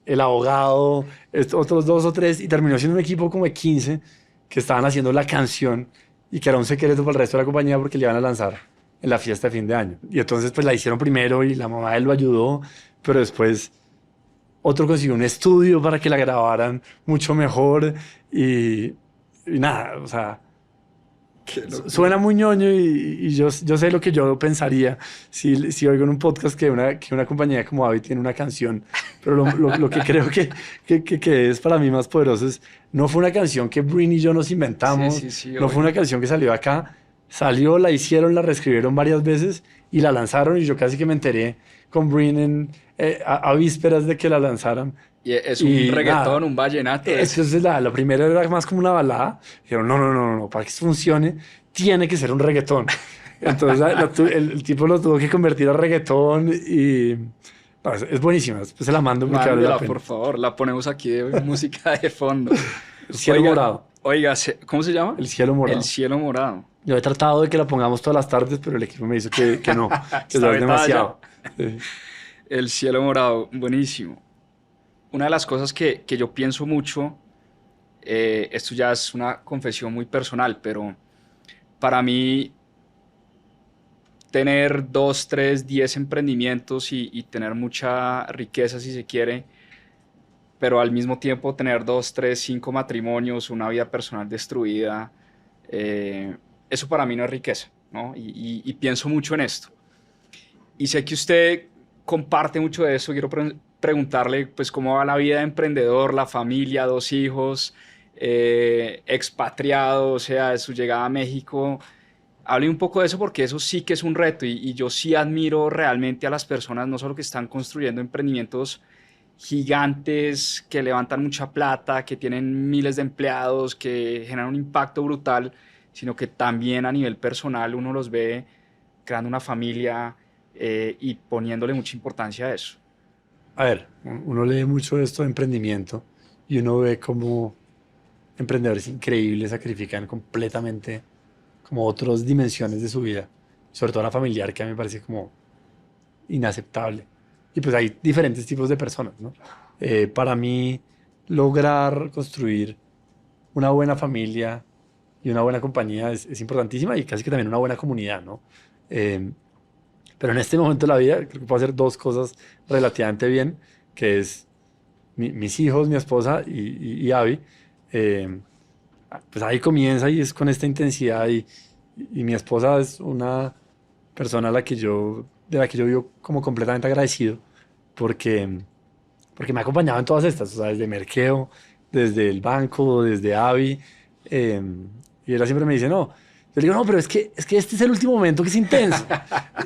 el abogado, otros 2 o 3, y terminó siendo un equipo como de 15 que estaban haciendo la canción y que era un secreto para el resto de la compañía porque le iban a lanzar en la fiesta de fin de año. Y entonces pues la hicieron primero y la mamá de él lo ayudó, pero después otro consiguió un estudio para que la grabaran mucho mejor y nada, o sea, suena muy ñoño y yo sé lo que yo pensaría si oigo en un podcast que una compañía como Avi tiene una canción, pero lo que creo que es para mí más poderoso es, no fue una canción que Brin y yo nos inventamos, Sí, no fue una canción que salió acá, salió, la hicieron, la reescribieron varias veces y la lanzaron y yo casi que me enteré con Brin a vísperas de que la lanzaran. Y es un Y reggaetón, nada, un vallenato. entonces la primera era más como una balada. Dijeron, no, para que esto funcione, tiene que ser un reggaetón. Entonces el tipo lo tuvo que convertir a reggaetón y no, es buenísima. Después se la mando porque vale la Mándela, pena. por favor, la ponemos aquí de música de fondo. El cielo morado. Oiga, ¿cómo se llama? El cielo morado. El cielo morado. Yo he tratado de que la pongamos todas las tardes, pero el equipo me dice que no, que Está ya es vetada demasiado. Sí. El cielo morado, buenísimo. Una de las cosas que yo pienso mucho, esto ya es una confesión muy personal, pero para mí tener 2, 3, 10 emprendimientos y tener mucha riqueza si se quiere, pero al mismo tiempo tener 2, 3, 5 matrimonios, una vida personal destruida, eso para mí no es riqueza, ¿no? Y pienso mucho en esto. Y sé que usted comparte mucho de eso. Quiero preguntarle, pues, cómo va la vida de emprendedor, la familia, 2 hijos, expatriado, o sea, de su llegada a México. Hable un poco de eso porque eso sí que es un reto y yo sí admiro realmente a las personas, no solo que están construyendo emprendimientos gigantes, que levantan mucha plata, que tienen miles de empleados, que generan un impacto brutal, sino que también a nivel personal uno los ve creando una familia y poniéndole mucha importancia a eso. A ver, uno lee mucho de esto de emprendimiento y uno ve cómo emprendedores increíbles sacrifican completamente como otras dimensiones de su vida, sobre todo la familiar, que a mí me parece como inaceptable. Y pues hay diferentes tipos de personas, ¿no? Para mí, lograr construir una buena familia y una buena compañía es importantísima y casi que también una buena comunidad, ¿no? Eh, pero en este momento de la vida creo que puedo hacer dos cosas relativamente bien, que es mis hijos, mi esposa y Abby. Eh, pues ahí comienza y es con esta intensidad y mi esposa es una persona a la que de la que yo vivo como completamente agradecido porque, porque me ha acompañado en todas estas, o sea, desde Merkeo, desde el banco, desde Abby, eh, y ella siempre me dice, no, yo le digo, no, pero es que este es el último momento que es intenso.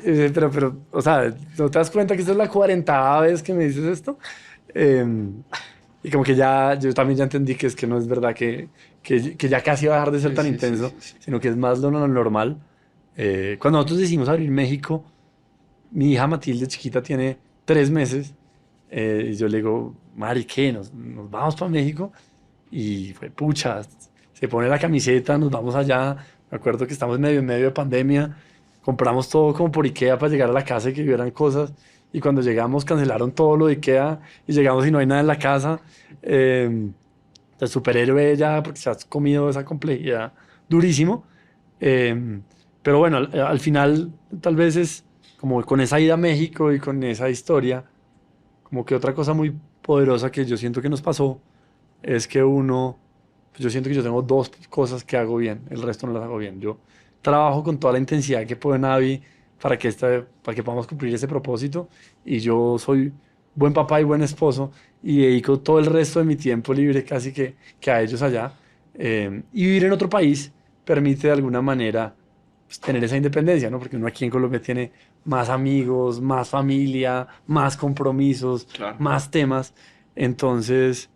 Pero, o sea, ¿no te das cuenta que esta es la 40ª vez que me dices esto? Eh, y como que ya, yo también ya entendí que es que no es verdad que ya casi va a dejar de ser tan intenso, sino que es más lo normal. Cuando nosotros decidimos abrir México, mi hija Matilde chiquita tiene 3 meses, y yo le digo, Mari, ¿qué? ¿Nos vamos para México? Y fue, pucha, se pone la camiseta, nos vamos allá. Me acuerdo que estamos en medio de pandemia, compramos todo como por IKEA para llegar a la casa y que vieran cosas. Y cuando llegamos cancelaron todo lo de IKEA y llegamos y no hay nada en la casa. El superhéroe ya, porque se ha comido esa complejidad durísimo. Pero bueno, al final tal vez es como con esa ida a México y con esa historia, como que otra cosa muy poderosa que yo siento que nos pasó es que pues yo siento que yo tengo dos cosas que hago bien, el resto no las hago bien. Yo trabajo con toda la intensidad que puedo en Avi para que podamos cumplir ese propósito y yo soy buen papá y buen esposo y dedico todo el resto de mi tiempo libre casi que a ellos allá. Y vivir en otro país permite de alguna manera pues, tener esa independencia, ¿no? Porque uno aquí en Colombia tiene más amigos, más familia, más compromisos, Claro. más temas. Entonces,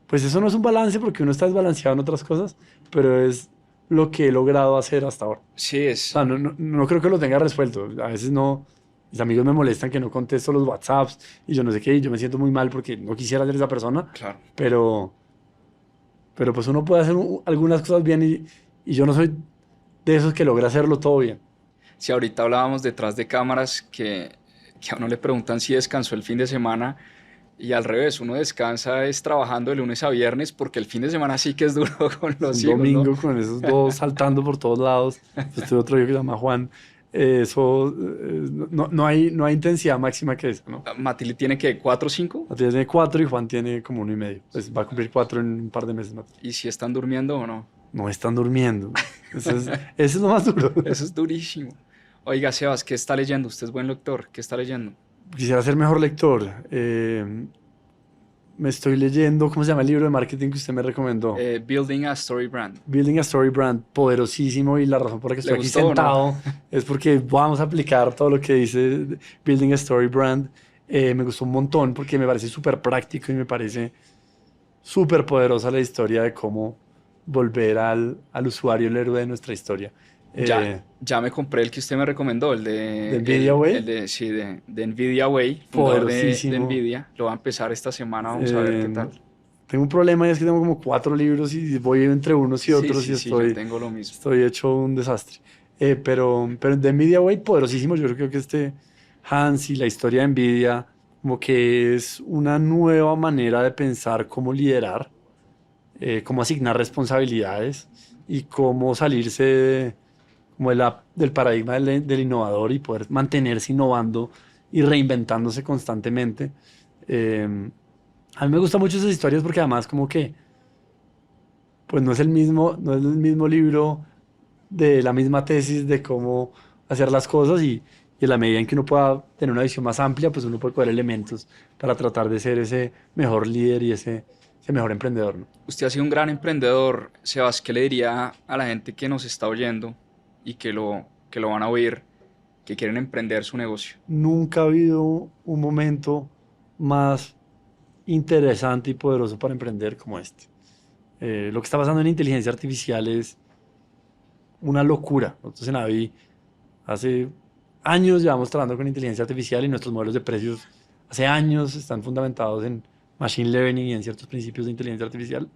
pues eso no es un balance porque uno está desbalanceado en otras cosas, pero es lo que he logrado hacer hasta ahora. Sí, O es, sea, no creo que lo tenga resuelto. A veces no, mis amigos me molestan que no contesto los WhatsApps y yo no sé qué, y yo me siento muy mal porque no quisiera ser esa persona, claro. pero, pero pues uno puede hacer algunas cosas bien y yo no soy de esos que logra hacerlo todo bien. Si ahorita hablábamos detrás de cámaras que a uno le preguntan si descansó el fin de semana y al revés, uno descansa es trabajando de lunes a viernes porque el fin de semana sí que es duro con los Un hijos, ¿no? domingo con esos dos saltando por todos lados. Este otro hijo que se llama Juan. Eso, no hay intensidad máxima que esa, ¿no? Matilde tiene que 4 o 5 Matías tiene 4 y Juan tiene como 1 y medio. Pues va a cumplir 4 en un par de meses más. y si están durmiendo o no. No están durmiendo. Eso es lo más duro. Eso es durísimo. Oiga, Sebas, ¿qué está leyendo? Usted es buen lector. ¿Qué está leyendo? Quisiera ser mejor lector. Me estoy leyendo, ¿cómo se llama el libro de marketing que usted me recomendó? Building a Story Brand. Building a Story Brand, poderosísimo y la razón por la que ¿Le estoy aquí gustó o no? sentado es porque vamos a aplicar todo lo que dice Building a Story Brand. Me gustó un montón porque me parece súper práctico y me parece súper poderosa la historia de cómo volver al usuario el héroe de nuestra historia. Ya me compré el que usted me recomendó, el ¿De Nvidia Way? Sí, de Nvidia Way, fundador de Poderosísimo. Nvidia. Lo va a empezar esta semana, vamos a ver qué tal. Tengo un problema y es que tengo como 4 libros y voy entre unos y otros Sí, y sí, yo tengo lo mismo. estoy hecho un desastre. Pero de Nvidia Way, poderosísimo. Yo creo que Hans y la historia de Nvidia, como que es una nueva manera de pensar cómo liderar, cómo asignar responsabilidades y cómo salirse como del paradigma del innovador y poder mantenerse innovando y reinventándose constantemente. A mí me gustan mucho esas historias porque además como que pues no es el mismo libro de la misma tesis de cómo hacer las cosas y en la medida en que uno pueda tener una visión más amplia, pues uno puede coger elementos para tratar de ser ese mejor líder y ese ese mejor emprendedor, ¿no? Usted ha sido un gran emprendedor, Sebas. ¿Qué le diría a la gente que nos está oyendo y que lo van a oír, que quieren emprender su negocio? Nunca ha habido un momento más interesante y poderoso para emprender como este. Lo que está pasando en inteligencia artificial es una locura. Nosotros en Avi hace años llevamos trabajando con inteligencia artificial y nuestros modelos de precios hace años están fundamentados en machine learning y en ciertos principios de inteligencia artificial,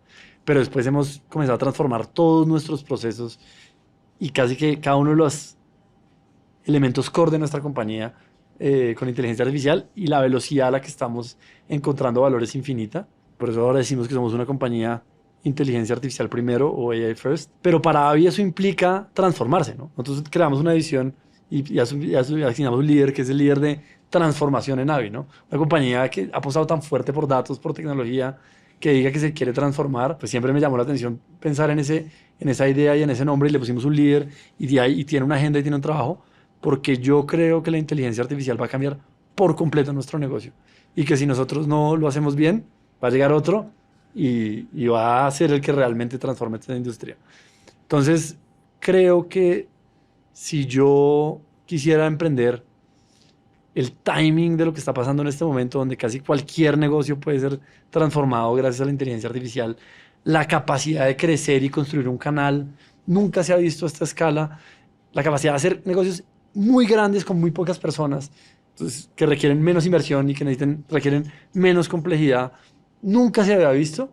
pero después hemos comenzado a transformar todos nuestros procesos y casi que cada uno de los elementos core de nuestra compañía con inteligencia artificial, y la velocidad a la que estamos encontrando valor es infinita. Por eso ahora decimos que somos una compañía inteligencia artificial primero o AI first, pero para Avi eso implica transformarse, ¿no? Nosotros creamos una visión y asignamos un líder que es el líder de transformación en Avi, ¿no? Una compañía que ha apostado tan fuerte por datos, por tecnología, que diga que se quiere transformar. Pues siempre me llamó la atención pensar en esa idea y en ese nombre, y le pusimos un líder y tiene una agenda y tiene un trabajo, porque yo creo que la inteligencia artificial va a cambiar por completo nuestro negocio, y que si nosotros no lo hacemos bien, va a llegar otro y va a ser el que realmente transforme esta industria. Entonces, creo que si yo quisiera emprender, el timing de lo que está pasando en este momento, donde casi cualquier negocio puede ser transformado gracias a la inteligencia artificial, la capacidad de crecer y construir un canal, nunca se ha visto a esta escala, la capacidad de hacer negocios muy grandes con muy pocas personas, entonces, que requieren menos inversión y que requieren menos complejidad, nunca se había visto,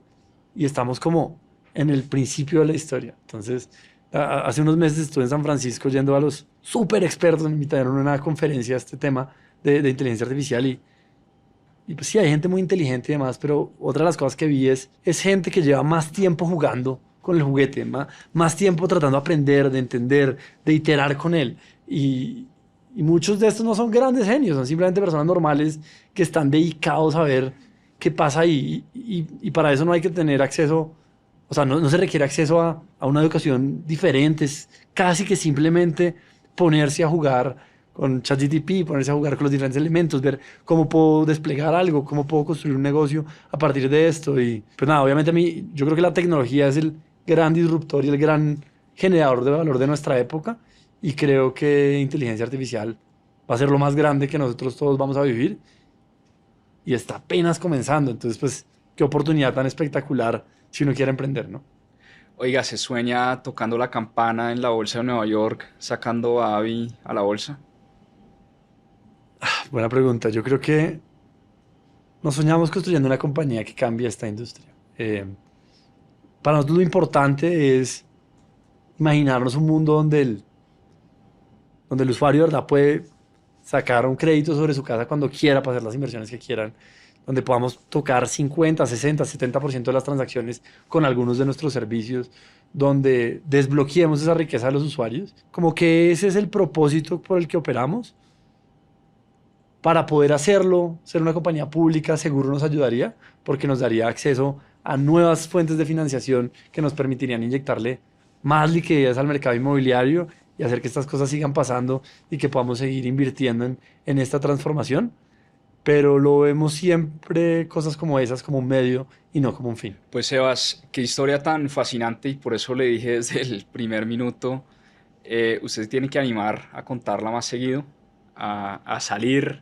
y estamos como en el principio de la historia. Entonces, hace unos meses estuve en San Francisco yendo a los súper expertos, me invitaron a una conferencia a este tema de inteligencia artificial, y pues sí, hay gente muy inteligente y demás, pero otra de las cosas que vi es gente que lleva más tiempo jugando con el juguete, más tiempo tratando de aprender, de entender, de iterar con él. Y muchos de estos no son grandes genios, son simplemente personas normales que están dedicados a ver qué pasa ahí. Y para eso no hay que tener acceso, o sea, no se requiere acceso a una educación diferente, es casi que simplemente ponerse a jugar con ChatGPT, ponerse a jugar con los diferentes elementos, ver cómo puedo desplegar algo, cómo puedo construir un negocio a partir de esto. Y pues nada, obviamente yo creo que la tecnología es el gran disruptor y el gran generador de valor de nuestra época, y creo que inteligencia artificial va a ser lo más grande que nosotros todos vamos a vivir, y está apenas comenzando. Entonces, pues, qué oportunidad tan espectacular si uno quiere emprender, ¿no? Oiga, ¿se sueña tocando la campana en la bolsa de Nueva York, sacando a Avi a la bolsa? Buena pregunta. Yo creo que nos soñamos construyendo una compañía que cambie esta industria. Para nosotros lo importante es imaginarnos un mundo donde el usuario, ¿verdad?, puede sacar un crédito sobre su casa cuando quiera para hacer las inversiones que quieran, donde podamos tocar 50, 60, 70% de las transacciones con algunos de nuestros servicios, donde desbloqueemos esa riqueza de los usuarios. Como que ese es el propósito por el que operamos. Para poder hacerlo, ser una compañía pública seguro nos ayudaría, porque nos daría acceso a nuevas fuentes de financiación que nos permitirían inyectarle más liquidez al mercado inmobiliario y hacer que estas cosas sigan pasando y que podamos seguir invirtiendo en esta transformación. Pero lo vemos siempre cosas como esas como un medio y no como un fin. Pues Sebas, qué historia tan fascinante, y por eso le dije desde el primer minuto, usted se tiene que animar a contarla más seguido, a salir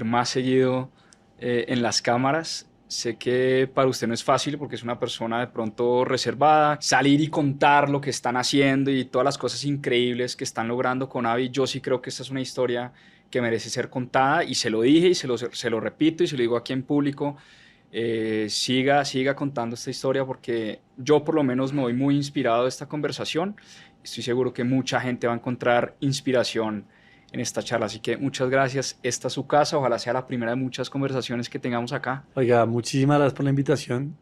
más seguido en las cámaras. Sé que para usted no es fácil porque es una persona de pronto reservada. Salir y contar lo que están haciendo y todas las cosas increíbles que están logrando con Avi, yo sí creo que esta es una historia que merece ser contada, y se lo dije y se lo repito y se lo digo aquí en público. Siga contando esta historia, porque yo por lo menos me voy muy inspirado de esta conversación. Estoy seguro que mucha gente va a encontrar inspiración en esta charla, así que muchas gracias. Esta es su casa, ojalá sea la primera de muchas conversaciones que tengamos acá. Oiga, muchísimas gracias por la invitación.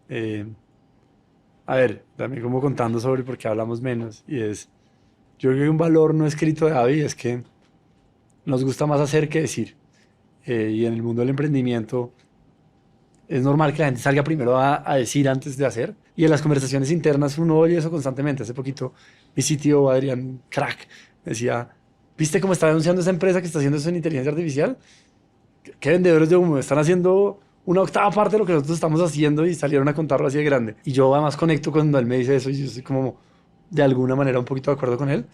A ver, también como contando sobre por qué hablamos menos, y yo creo que un valor no escrito de Avi es que nos gusta más hacer que decir. Y en el mundo del emprendimiento es normal que la gente salga primero a decir antes de hacer. Y en las conversaciones internas uno oye eso constantemente. Hace poquito mi CTO, Adrián Crack, decía: ¿viste cómo está anunciando esa empresa que está haciendo eso en inteligencia artificial? ¿Qué vendedores de humo? Están haciendo una octava parte de lo que nosotros estamos haciendo y salieron a contarlo así de grande. Y yo además conecto cuando él me dice eso y yo estoy como de alguna manera un poquito de acuerdo con él,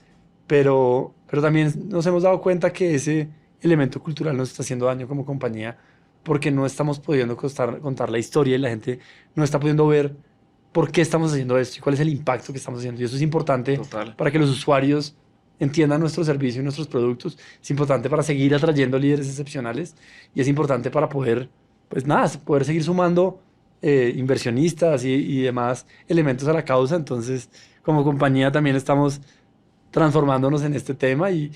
pero también nos hemos dado cuenta que ese elemento cultural nos está haciendo daño como compañía porque no estamos pudiendo contar la historia y la gente no está pudiendo ver por qué estamos haciendo esto y cuál es el impacto que estamos haciendo. Y eso es importante Total. para que los usuarios entiendan nuestro servicio y nuestros productos. Es importante para seguir atrayendo líderes excepcionales y es importante para poder, pues nada, poder seguir sumando inversionistas y demás elementos a la causa. Entonces, como compañía también estamos transformándonos en este tema y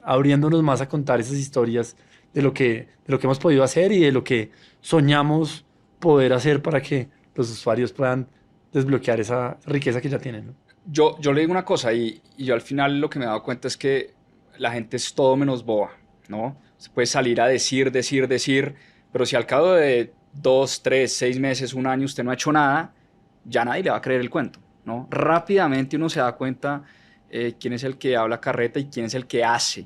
abriéndonos más a contar esas historias de lo que hemos podido hacer y de lo que soñamos poder hacer para que los usuarios puedan desbloquear esa riqueza que ya tienen, ¿no? Yo le digo una cosa y yo al final lo que me he dado cuenta es que la gente es todo menos boba, ¿no? Se puede salir a decir, pero si al cabo de 2, 3, 6 meses, un año usted no ha hecho nada, ya nadie le va a creer el cuento, ¿no? Rápidamente uno se da cuenta quién es el que habla carreta y quién es el que hace.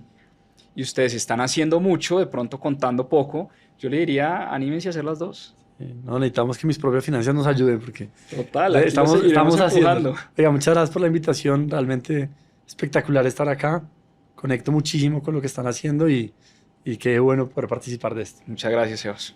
Y ustedes están haciendo mucho, de pronto contando poco. Yo le diría, anímense a hacer las dos. No, necesitamos que mis propias finanzas nos ayuden porque Total, aquí estamos seguiremos haciendo. empujando. Oiga, muchas gracias por la invitación, realmente espectacular estar acá. Conecto muchísimo con lo que están haciendo y qué bueno poder participar de esto. Muchas gracias, Sebas.